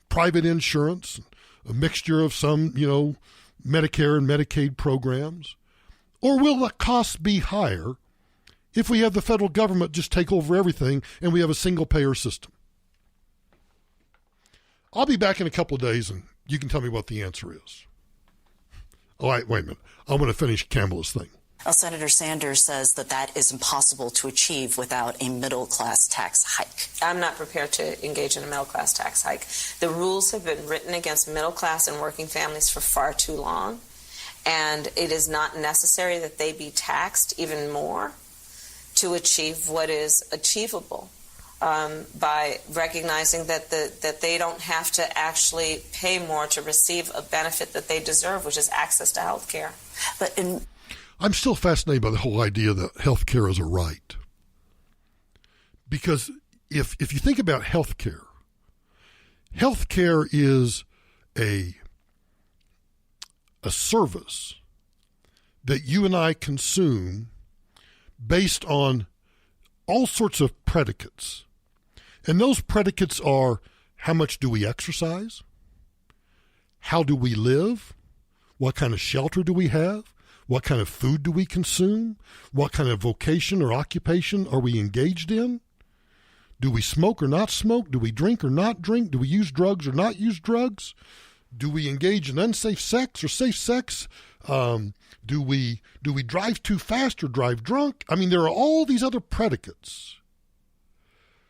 private insurance, a mixture of some, Medicare and Medicaid programs? Or will the costs be higher if we have the federal government just take over everything and we have a single-payer system? I'll be back in a couple of days and you can tell me what the answer is. All right, wait a minute. I want to finish Kamala's thing. Well, Senator Sanders says that is impossible to achieve without a middle-class tax hike. I'm not prepared to engage in a middle-class tax hike. The rules have been written against middle-class and working families for far too long, and it is not necessary that they be taxed even more to achieve what is achievable by recognizing that they don't have to actually pay more to receive a benefit that they deserve, which is access to health care. I'm still fascinated by the whole idea that health care is a right. Because if you think about health care is a service that you and I consume based on all sorts of predicates. And those predicates are, how much do we exercise? How do we live? What kind of shelter do we have? What kind of food do we consume? What kind of vocation or occupation are we engaged in? Do we smoke or not smoke? Do we drink or not drink? Do we use drugs or not use drugs? Do we engage in unsafe sex or safe sex? Do we drive too fast or drive drunk? I mean, there are all these other predicates.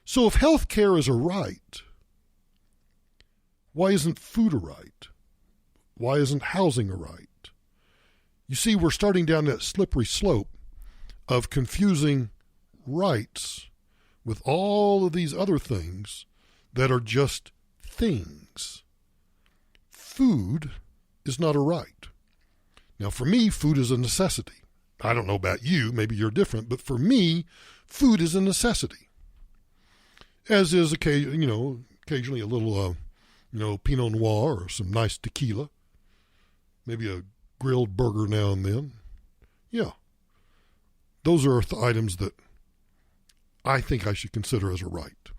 So if health care is a right, why isn't food a right? Why isn't housing a right? You see, we're starting down that slippery slope of confusing rights with all of these other things that are just things. Food is not a right. Now, for me, food is a necessity. I don't know about you, maybe you're different, but for me, food is a necessity. As is occasionally a little, Pinot Noir or some nice tequila, maybe a grilled burger now and then. Yeah. Those are items that I think I should consider as a right.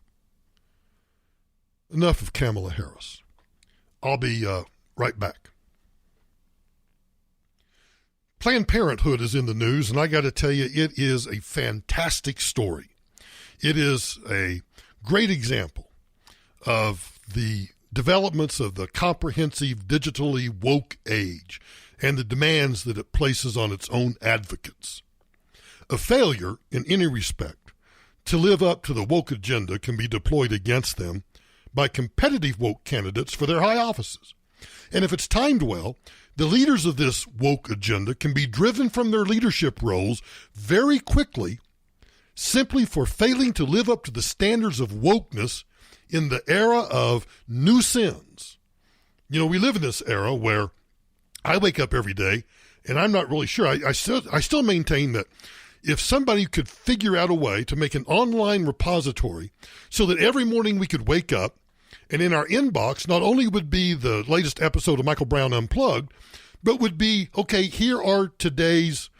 Enough of Kamala Harris. I'll be right back. Planned Parenthood is in the news, and I got to tell you, it is a fantastic story. It is a great example of the developments of the comprehensive, digitally woke age and the demands that it places on its own advocates. A failure, in any respect, to live up to the woke agenda can be deployed against them by competitive woke candidates for their high offices. And if it's timed well, the leaders of this woke agenda can be driven from their leadership roles very quickly simply for failing to live up to the standards of wokeness in the era of new sins. You know, we live in this era where I wake up every day and I'm not really sure. I still maintain that if somebody could figure out a way to make an online repository so that every morning we could wake up and in our inbox not only would be the latest episode of Michael Brown Unplugged, but would be, okay, here are today's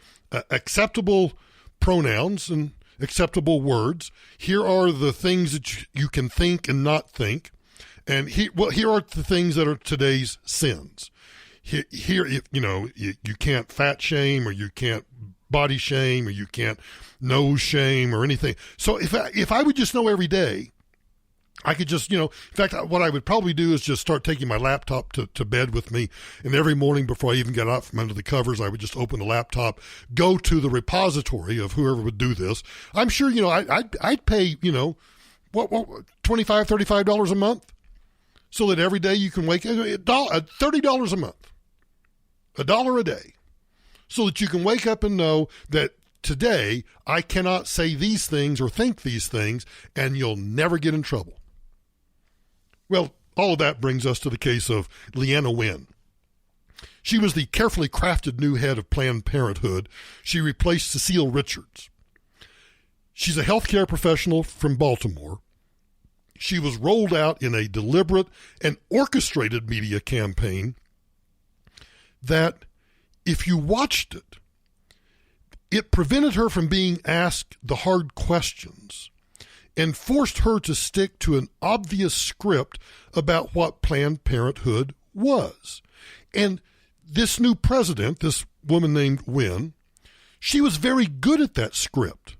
acceptable pronouns and acceptable words. Here are the things that you can think and not think. And here are the things that are today's sins. Here, you can't fat shame, or you can't body shame, or you can't nose shame, or anything. So if I would just know every day, I could just, in fact, what I would probably do is just start taking my laptop to bed with me. And every morning before I even got out from under the covers, I would just open the laptop, go to the repository of whoever would do this. I'm sure, I'd pay, $25, $35 a month so that every day you can wake up, $30 a month, $1 a day, so that you can wake up and know that today I cannot say these things or think these things, and you'll never get in trouble. Well, all of that brings us to the case of Leanna Wen. She was the carefully crafted new head of Planned Parenthood. She replaced Cecile Richards. She's a healthcare professional from Baltimore. She was rolled out in a deliberate and orchestrated media campaign that, if you watched it, it prevented her from being asked the hard questions and forced her to stick to an obvious script about what Planned Parenthood was. And this new president, this woman named Wen, she was very good at that script.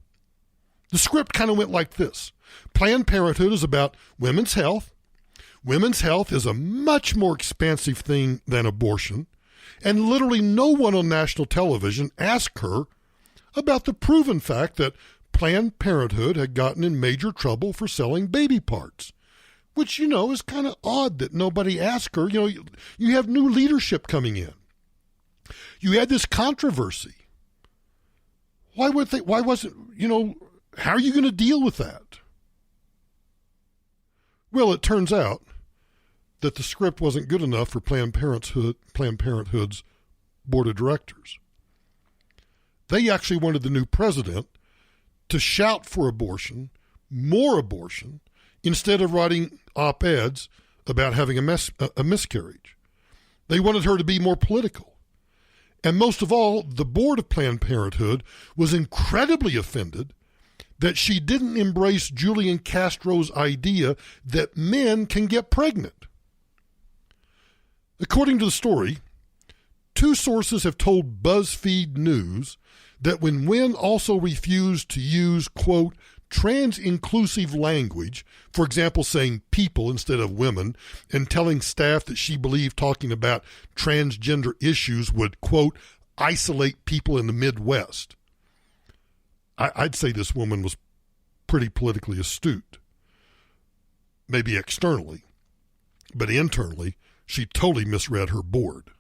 The script kind of went like this. Planned Parenthood is about women's health. Women's health is a much more expansive thing than abortion. And literally no one on national television asked her about the proven fact that Planned Parenthood had gotten in major trouble for selling baby parts, which, is kind of odd that nobody asked her. You have new leadership coming in. You had this controversy. Why wasn't, how are you going to deal with that? Well, it turns out that the script wasn't good enough for Planned Parenthood's board of directors. They actually wanted the new president to shout for abortion, more abortion, instead of writing op-eds about having a miscarriage. They wanted her to be more political. And most of all, the board of Planned Parenthood was incredibly offended that she didn't embrace Julian Castro's idea that men can get pregnant. According to the story, two sources have told BuzzFeed News that when Wen also refused to use, quote, trans-inclusive language, for example, saying people instead of women, and telling staff that she believed talking about transgender issues would, quote, isolate people in the Midwest. I'd say this woman was pretty politically astute, maybe externally, but internally, she totally misread her board.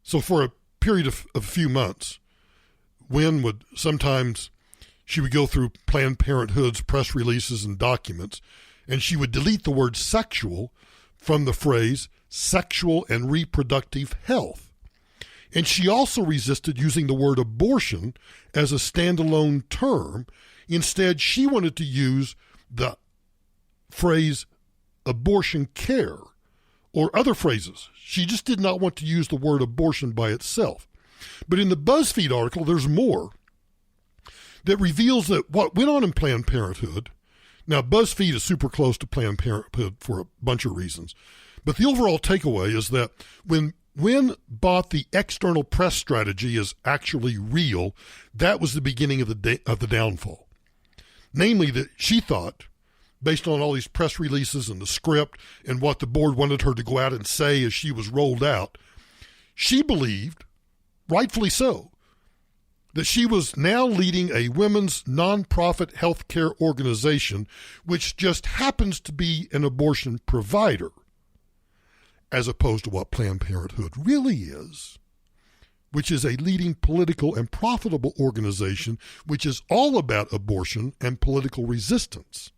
So for a period of a few months, Wen would go through Planned Parenthood's press releases and documents, and she would delete the word sexual from the phrase sexual and reproductive health. And she also resisted using the word abortion as a standalone term. Instead, she wanted to use the phrase abortion care or other phrases. She just did not want to use the word abortion by itself. But in the BuzzFeed article, there's more that reveals that what went on in Planned Parenthood. Now, BuzzFeed is super close to Planned Parenthood for a bunch of reasons. But the overall takeaway is that when Wen bought the external press strategy as actually real, that was the beginning of the downfall. Namely, that she thought, based on all these press releases and the script and what the board wanted her to go out and say as she was rolled out, she believed, rightfully so, that she was now leading a women's nonprofit healthcare organization, which just happens to be an abortion provider, as opposed to what Planned Parenthood really is, which is a leading political and profitable organization which is all about abortion and political resistance.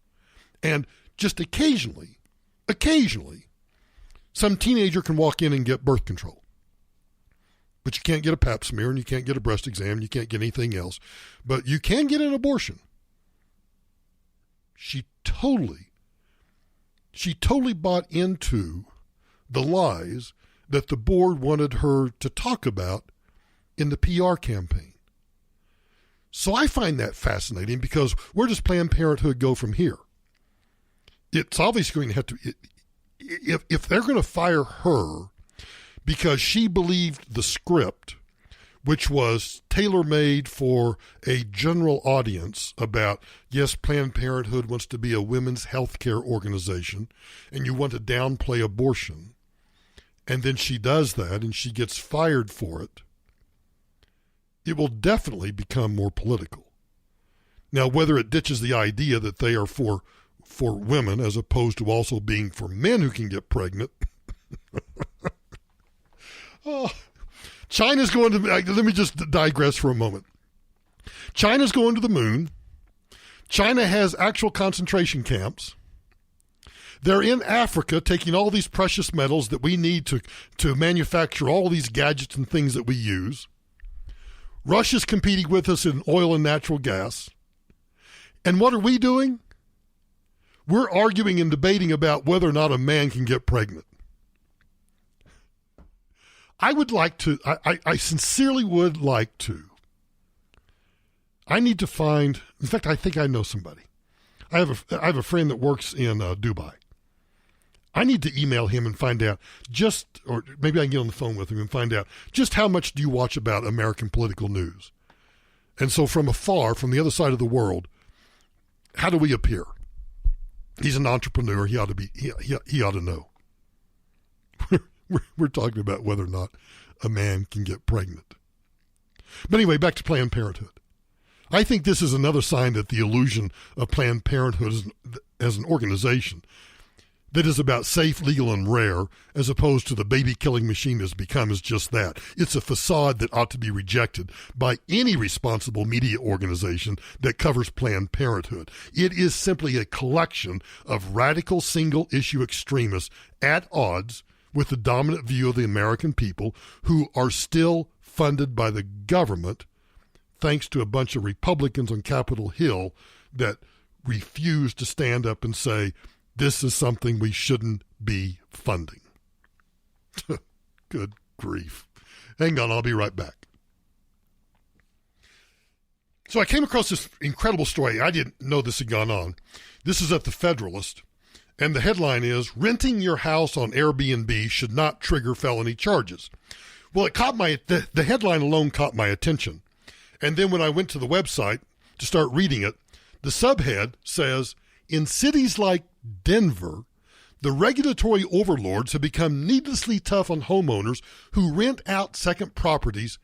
And just occasionally, some teenager can walk in and get birth control. But you can't get a pap smear and you can't get a breast exam and you can't get anything else. But you can get an abortion. She totally bought into the lies that the board wanted her to talk about in the PR campaign. So I find that fascinating because where does Planned Parenthood go from here? It's obviously going to have to, if they're going to fire her because she believed the script, which was tailor-made for a general audience about, yes, Planned Parenthood wants to be a women's health care organization, and you want to downplay abortion, and then she does that and she gets fired for it, it will definitely become more political. Now, whether it ditches the idea that they are for women as opposed to also being for men who can get pregnant. Oh, China's going to, let me just digress for a moment. China's going to the moon. China has actual concentration camps. They're in Africa taking all these precious metals that we need to manufacture all these gadgets and things that we use. Russia's competing with us in oil and natural gas. And what are we doing? We're arguing and debating about whether or not a man can get pregnant. I would like to, I sincerely would like to. I need to find, in fact, I think I know somebody. I have a friend that works in Dubai. I need to email him and find out or maybe I can get on the phone with him and find out just how much do you watch about American political news? And so from afar, from the other side of the world, how do we appear? He's an entrepreneur. He ought to be. He ought to know. We're talking about whether or not a man can get pregnant. But anyway, back to Planned Parenthood. I think this is another sign that the illusion of Planned Parenthood as an organization that is about safe, legal, and rare, as opposed to the baby-killing machine has become, is just that. It's a facade that ought to be rejected by any responsible media organization that covers Planned Parenthood. It is simply a collection of radical single-issue extremists at odds with the dominant view of the American people who are still funded by the government thanks to a bunch of Republicans on Capitol Hill that refuse to stand up and say, this is something we shouldn't be funding. Good grief. Hang on, I'll be right back. So I came across this incredible story. I didn't know this had gone on. This is at the Federalist, and the headline is, renting your house on Airbnb should not trigger felony charges. Well, it caught the headline alone caught my attention. And then when I went to the website to start reading it, the subhead says, in cities like Denver, the regulatory overlords have become needlessly tough on homeowners who rent out second properties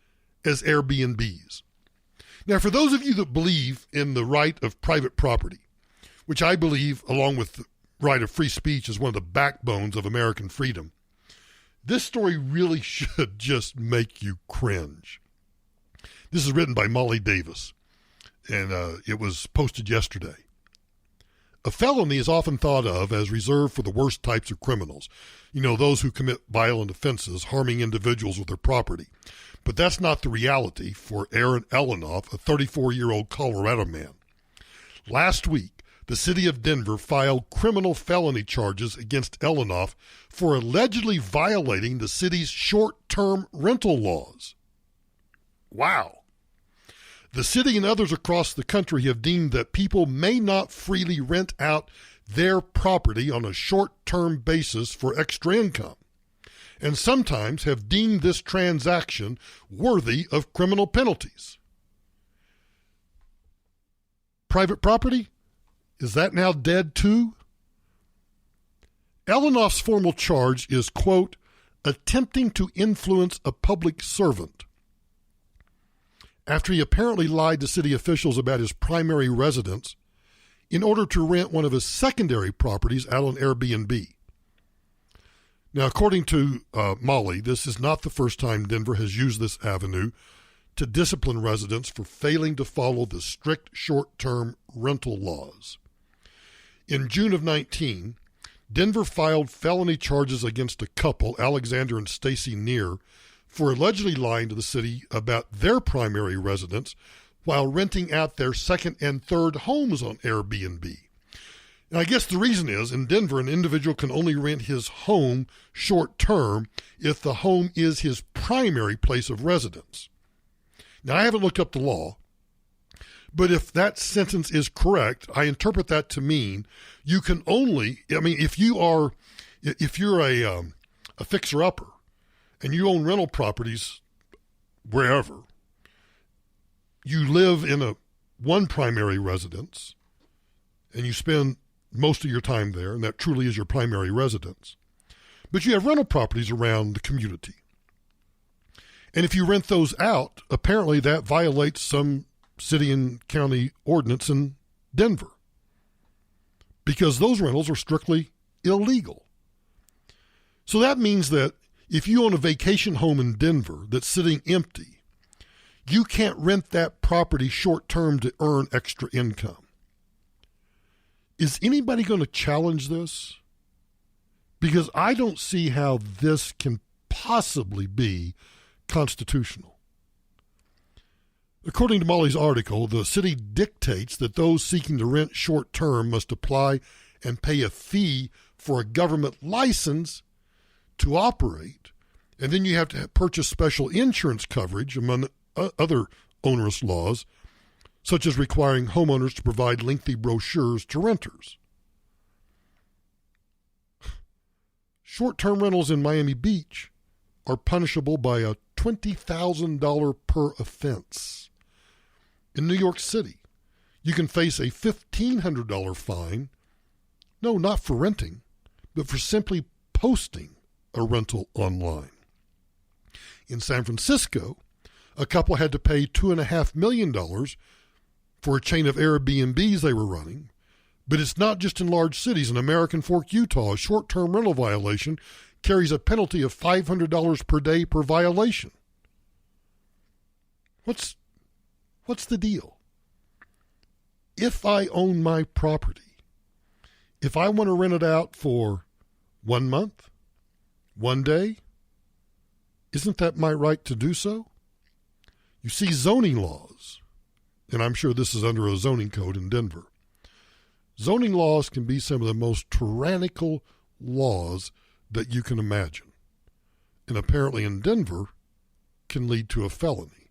as Airbnbs. Now, for those of you that believe in the right of private property, which I believe, along with the right of free speech, is one of the backbones of American freedom, this story really should just make you cringe. This is written by Molly Davis, and it was posted yesterday. A felony is often thought of as reserved for the worst types of criminals. You know, those who commit violent offenses, harming individuals with their property. But that's not the reality for Aaron Elinoff, a 34-year-old Colorado man. Last week, the city of Denver filed criminal felony charges against Elinoff for allegedly violating the city's short-term rental laws. Wow. The city and others across the country have deemed that people may not freely rent out their property on a short-term basis for extra income, and sometimes have deemed this transaction worthy of criminal penalties. Private property? Is that now dead too? Elinoff's formal charge is, quote, attempting to influence a public servant, after he apparently lied to city officials about his primary residence in order to rent one of his secondary properties out on Airbnb. Now, according to Molly, this is not the first time Denver has used this avenue to discipline residents for failing to follow the strict short-term rental laws. In June of 19, Denver filed felony charges against a couple, Alexander and Stacy Neer, for allegedly lying to the city about their primary residence while renting out their second and third homes on Airbnb. And I guess the reason is, in Denver, an individual can only rent his home short-term if the home is his primary place of residence. Now, I haven't looked up the law, but if that sentence is correct, I interpret that to mean you can only, if you're a fixer-upper and you own rental properties wherever, you live in one primary residence and you spend most of your time there, and that truly is your primary residence. But you have rental properties around the community. And if you rent those out, apparently that violates some city and county ordinance in Denver, because those rentals are strictly illegal. So that means that if you own a vacation home in Denver that's sitting empty, you can't rent that property short-term to earn extra income. Is anybody going to challenge this? Because I don't see how this can possibly be constitutional. According to Molly's article, the city dictates that those seeking to rent short-term must apply and pay a fee for a government license to operate, and then you have to purchase special insurance coverage, among other onerous laws, such as requiring homeowners to provide lengthy brochures to renters. Short-term rentals in Miami Beach are punishable by a $20,000 per offense. In New York City, you can face a $1,500 fine, no, not for renting, but for simply posting a rental online. In San Francisco, a couple had to pay $2.5 million for a chain of Airbnbs they were running. But it's not just in large cities. In American Fork, Utah, a short-term rental violation carries a penalty of $500 per day per violation. What's the deal? If I own my property, if I want to rent it out for 1 month, 1 day, isn't that my right to do so? You see, zoning laws, and I'm sure this is under a zoning code in Denver, zoning laws can be some of the most tyrannical laws that you can imagine. And apparently in Denver can lead to a felony.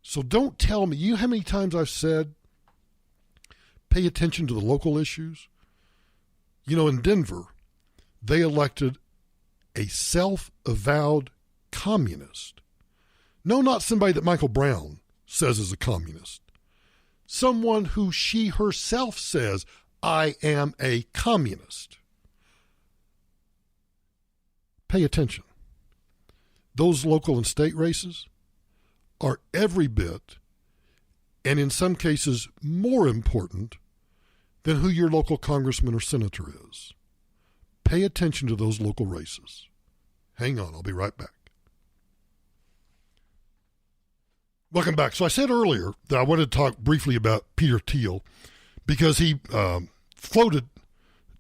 So don't tell me, you know how many times I've said, pay attention to the local issues? You know, in Denver, they elected a self-avowed communist. No, not somebody that Michael Brown says is a communist. Someone who she herself says, I am a communist. Pay attention. Those local and state races are every bit, and in some cases more important, than who your local congressman or senator is. Pay attention to those local races. Hang on, I'll be right back. Welcome back. So I said earlier that I wanted to talk briefly about Peter Thiel because he floated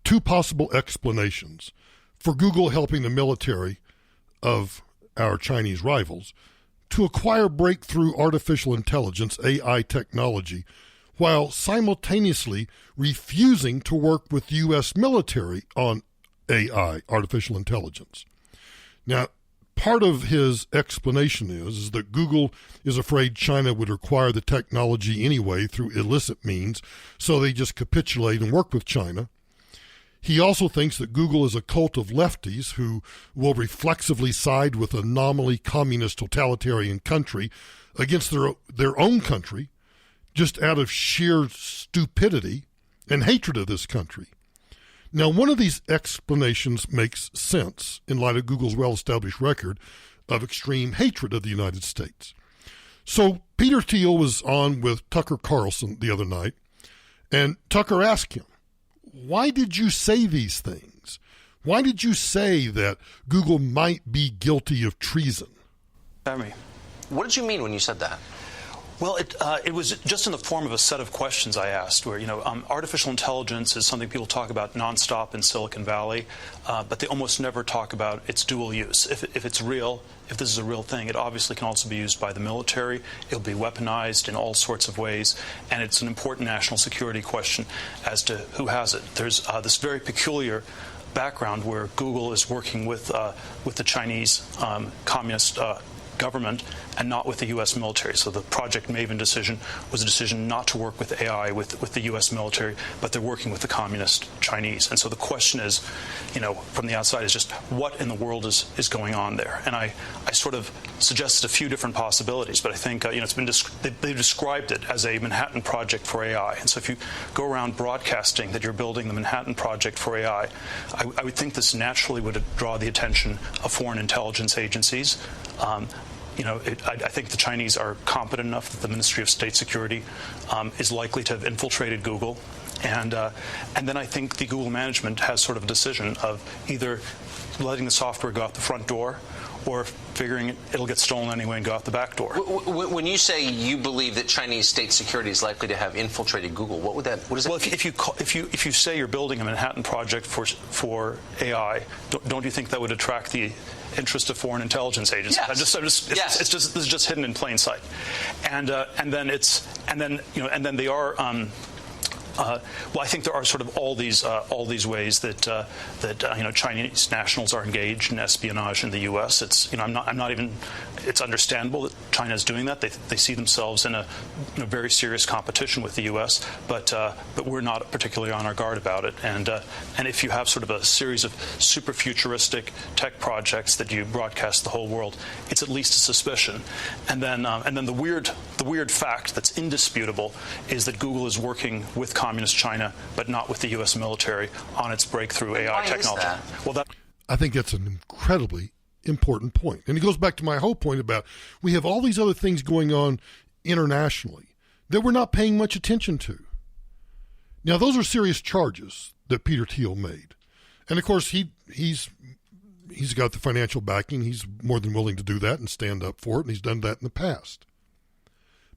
two possible explanations for Google helping the military of our Chinese rivals to acquire breakthrough artificial intelligence, AI technology, while simultaneously refusing to work with U.S. military on AI, artificial intelligence. Now, part of his explanation is that Google is afraid China would acquire the technology anyway through illicit means, so they just capitulate and work with China. He also thinks that Google is a cult of lefties who will reflexively side with a nominally communist totalitarian country against their own country just out of sheer stupidity and hatred of this country. Now, one of these explanations makes sense in light of Google's well-established record of extreme hatred of the United States. So Peter Thiel was on with Tucker Carlson the other night, and Tucker asked him, why did you say these things? Why did you say that Google might be guilty of treason? What did you mean when you said that? Well, it was just in the form of a set of questions I asked where, artificial intelligence is something people talk about nonstop in Silicon Valley, but they almost never talk about its dual use. If it's real, if this is a real thing, it obviously can also be used by the military. It'll be weaponized in all sorts of ways, and it's an important national security question as to who has it. There's this very peculiar background where Google is working with the Chinese communist government and not with the U.S. military. So the Project Maven decision was a decision not to work with AI with the U.S. military, but they're working with the communist Chinese. And so the question is, from the outside is just what in the world is going on there? And I sort of suggested a few different possibilities, but I think it's been they've described it as a Manhattan Project for AI. And so if you go around broadcasting that you're building the Manhattan Project for AI, I would think this naturally would draw the attention of foreign intelligence agencies. I think the Chinese are competent enough that the Ministry of State Security is likely to have infiltrated Google. And then I think the Google management has sort of a decision of either letting the software go out the front door or figuring it'll get stolen anyway and go out the back door. When you say you believe that Chinese state security is likely to have infiltrated Google, what does that mean? If you say you're building a Manhattan Project for AI, don't you think that would attract the interest of foreign intelligence agencies? Yes. This is just hidden in plain sight, and then they are. Well, I think there are sort of all these ways that Chinese nationals are engaged in espionage in the U.S. I'm not even. It's understandable that China is doing that. They see themselves in a very serious competition with the U.S. But we're not particularly on our guard about it. And if you have sort of a series of super futuristic tech projects that you broadcast to the whole world, it's at least a suspicion. And then the weird fact that's indisputable is that Google is working with communist China, but not with the U.S. military on its breakthrough AI technology. Well, I think that's an incredibly important point. And it goes back to my whole point about we have all these other things going on internationally that we're not paying much attention to. Now, those are serious charges that Peter Thiel made. And, of course, he's got the financial backing. He's more than willing to do that and stand up for it, and he's done that in the past.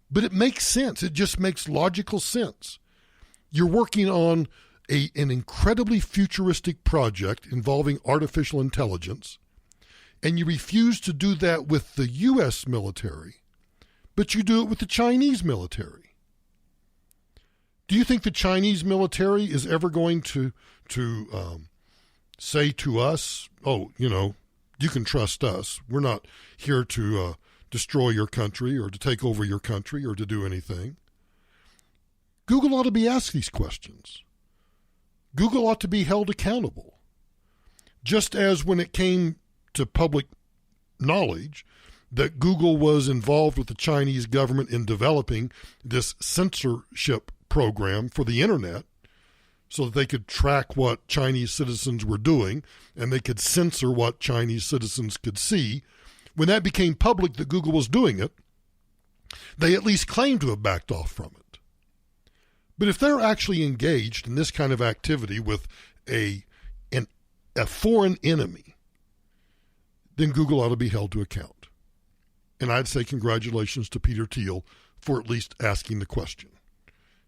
But it makes sense. It just makes logical sense. You're working on an incredibly futuristic project involving artificial intelligence, and you refuse to do that with the U.S. military, but you do it with the Chinese military. Do you think the Chinese military is ever going to say to us, oh, you can trust us. We're not here to destroy your country or to take over your country or to do anything? Google ought to be asked these questions. Google ought to be held accountable. Just as when it came to public knowledge that Google was involved with the Chinese government in developing this censorship program for the internet so that they could track what Chinese citizens were doing and they could censor what Chinese citizens could see. When that became public that Google was doing it, they at least claimed to have backed off from it. But if they're actually engaged in this kind of activity with a foreign enemy, then Google ought to be held to account. And I'd say congratulations to Peter Thiel for at least asking the question.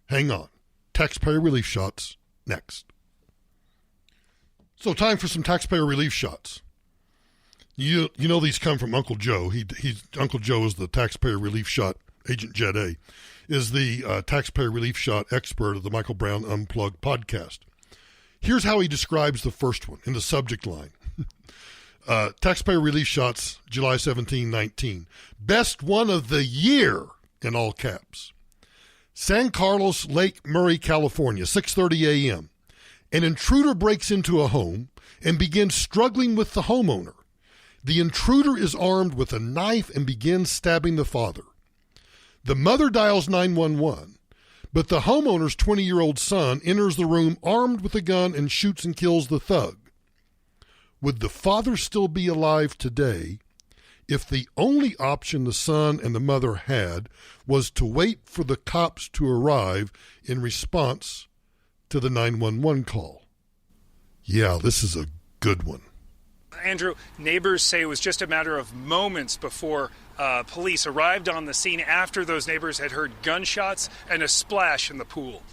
Hang on. Taxpayer Relief Shots next. So time for some Taxpayer Relief Shots. You know these come from Uncle Joe. Uncle Joe is the Taxpayer Relief Shot, Agent Jet A, is the Taxpayer Relief Shot expert of the Michael Brown Unplugged podcast. Here's how he describes the first one in the subject line. Taxpayer Relief Shots, July 17, 19. Best one of the year, in all caps. San Carlos, Lake Murray, California, 6:30 a.m. An intruder breaks into a home and begins struggling with the homeowner. The intruder is armed with a knife and begins stabbing the father. The mother dials 911, but the homeowner's 20-year-old son enters the room armed with a gun and shoots and kills the thug. Would the father still be alive today if the only option the son and the mother had was to wait for the cops to arrive in response to the 911 call? Yeah, this is a good one. Andrew, neighbors say it was just a matter of moments before police arrived on the scene after those neighbors had heard gunshots and a splash in the pool.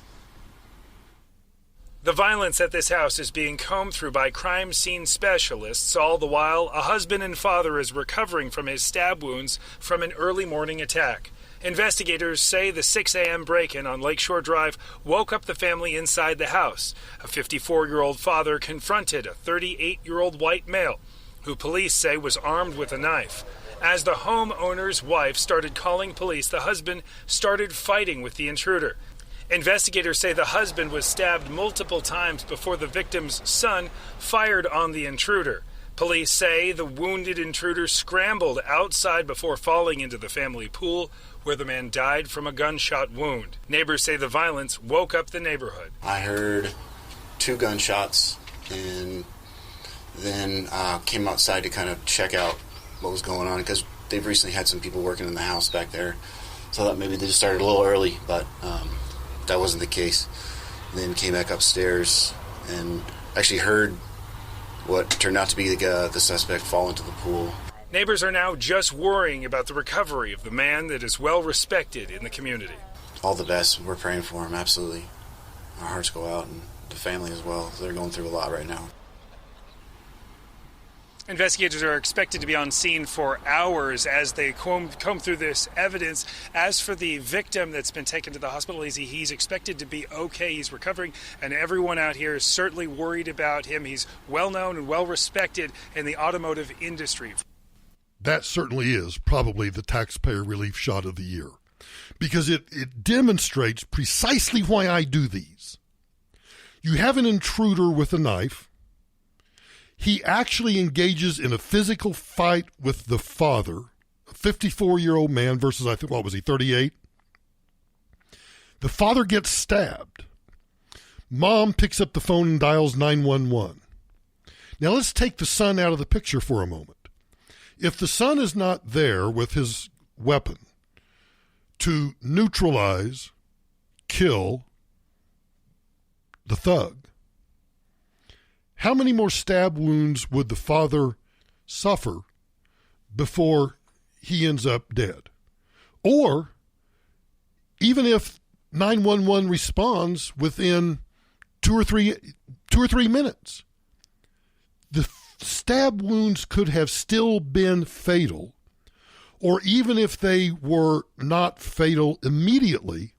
The violence at this house is being combed through by crime scene specialists. All the while, a husband and father is recovering from his stab wounds from an early morning attack. Investigators say the 6 a.m. break-in on Lakeshore Drive woke up the family inside the house. A 54-year-old father confronted a 38-year-old white male, who police say was armed with a knife. As the homeowner's wife started calling police, the husband started fighting with the intruder. Investigators say the husband was stabbed multiple times before the victim's son fired on the intruder. Police say the wounded intruder scrambled outside before falling into the family pool, where the man died from a gunshot wound. Neighbors say the violence woke up the neighborhood. I heard 2 gunshots and then came outside to kind of check out what was going on, because they've recently had some people working in the house back there. So I thought maybe they just started a little early, but that wasn't the case. Then came back upstairs and actually heard what turned out to be the suspect fall into the pool. Neighbors are now just worrying about the recovery of the man that is well respected in the community. All the best. We're praying for him, absolutely. Our hearts go out, and the family as well. They're going through a lot right now. Investigators are expected to be on scene for hours as they comb through this evidence. As for the victim that's been taken to the hospital, he's expected to be okay. He's recovering, and everyone out here is certainly worried about him. He's well known and well respected in the automotive industry. That certainly is probably the Taxpayer Relief Shot of the year, because it demonstrates precisely why I do these. You have an intruder with a knife. He actually engages in a physical fight with the father, a 54-year-old man versus, 38? The father gets stabbed. Mom picks up the phone and dials 911. Now let's take the son out of the picture for a moment. If the son is not there with his weapon to neutralize, kill the thug, how many more stab wounds would the father suffer before he ends up dead? Or even if 911 responds within two or three minutes, the stab wounds could have still been fatal. Or even if they were not fatal immediately,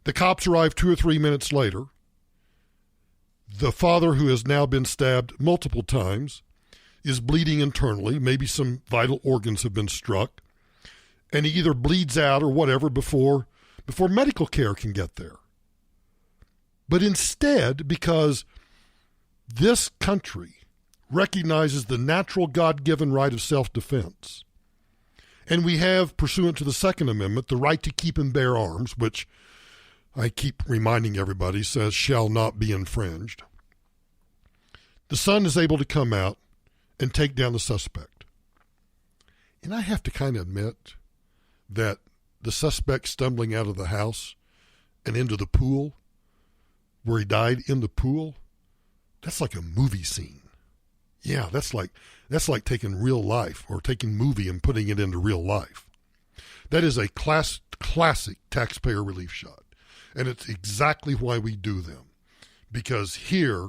the cops arrive 2 or 3 minutes later. The father, who has now been stabbed multiple times, is bleeding internally. Maybe some vital organs have been struck, and he either bleeds out or whatever before medical care can get there. But instead, because this country recognizes the natural God-given right of self-defense, and we have, pursuant to the Second Amendment, the right to keep and bear arms, which I keep reminding everybody says shall not be infringed, the son is able to come out and take down the suspect. And I have to kind of admit that the suspect stumbling out of the house and into the pool, where he died in the pool, that's like a movie scene. Yeah, that's like taking real life or taking movie and putting it into real life. That is a classic taxpayer relief shot. And it's exactly why we do them. Because here,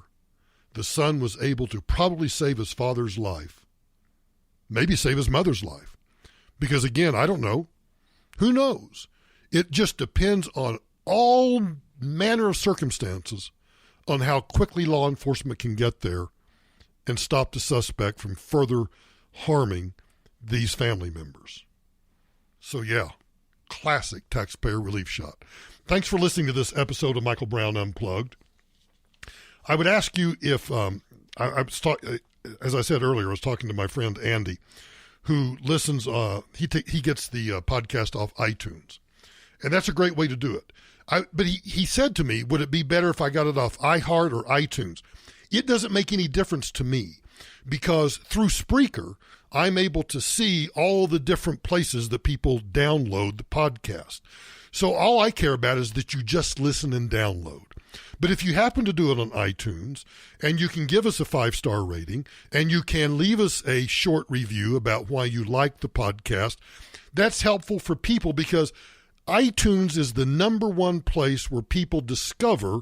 the son was able to probably save his father's life, maybe save his mother's life. Because again, I don't know. Who knows? It just depends on all manner of circumstances on how quickly law enforcement can get there and stop the suspect from further harming these family members. So yeah, classic taxpayer relief shot. Thanks for listening to this episode of Michael Brown Unplugged. I would ask you if, as I said earlier, I was talking to my friend Andy, who listens, he gets the podcast off iTunes. And that's a great way to do it. But he said to me, would it be better if I got it off iHeart or iTunes? It doesn't make any difference to me, because through Spreaker, I'm able to see all the different places that people download the podcast. So all I care about is that you just listen and download. But if you happen to do it on iTunes, and you can give us a 5-star rating, and you can leave us a short review about why you like the podcast, that's helpful for people, because iTunes is the number one place where people discover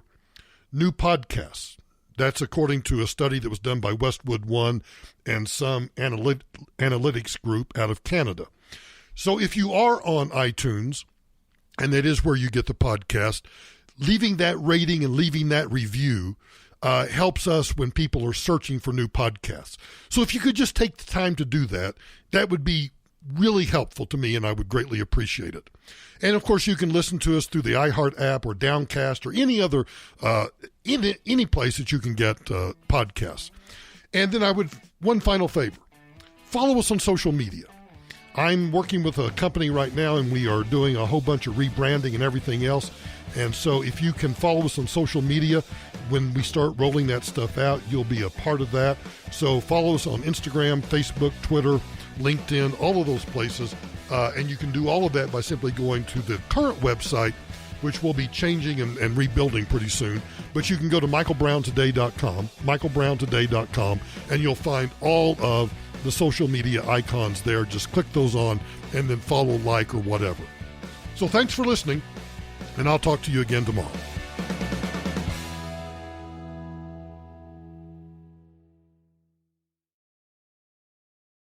new podcasts. That's according to a study that was done by Westwood One and some analytics group out of Canada. So if you are on iTunes, and that is where you get the podcast, leaving that rating and leaving that review helps us when people are searching for new podcasts. So if you could just take the time to do that, that would be really helpful to me, and I would greatly appreciate it. And of course, you can listen to us through the iHeart app or Downcast or any other any place that you can get podcasts. And then one final favor: follow us on social media. I'm working with a company right now, and we are doing a whole bunch of rebranding and everything else. And so if you can follow us on social media, when we start rolling that stuff out, you'll be a part of that. So follow us on Instagram, Facebook, Twitter, LinkedIn, all of those places. And you can do all of that by simply going to the current website, which will be changing and rebuilding pretty soon. But you can go to michaelbrowntoday.com, and you'll find all of the social media icons there. Just click those on and then follow, like, or whatever. So thanks for listening, and I'll talk to you again tomorrow.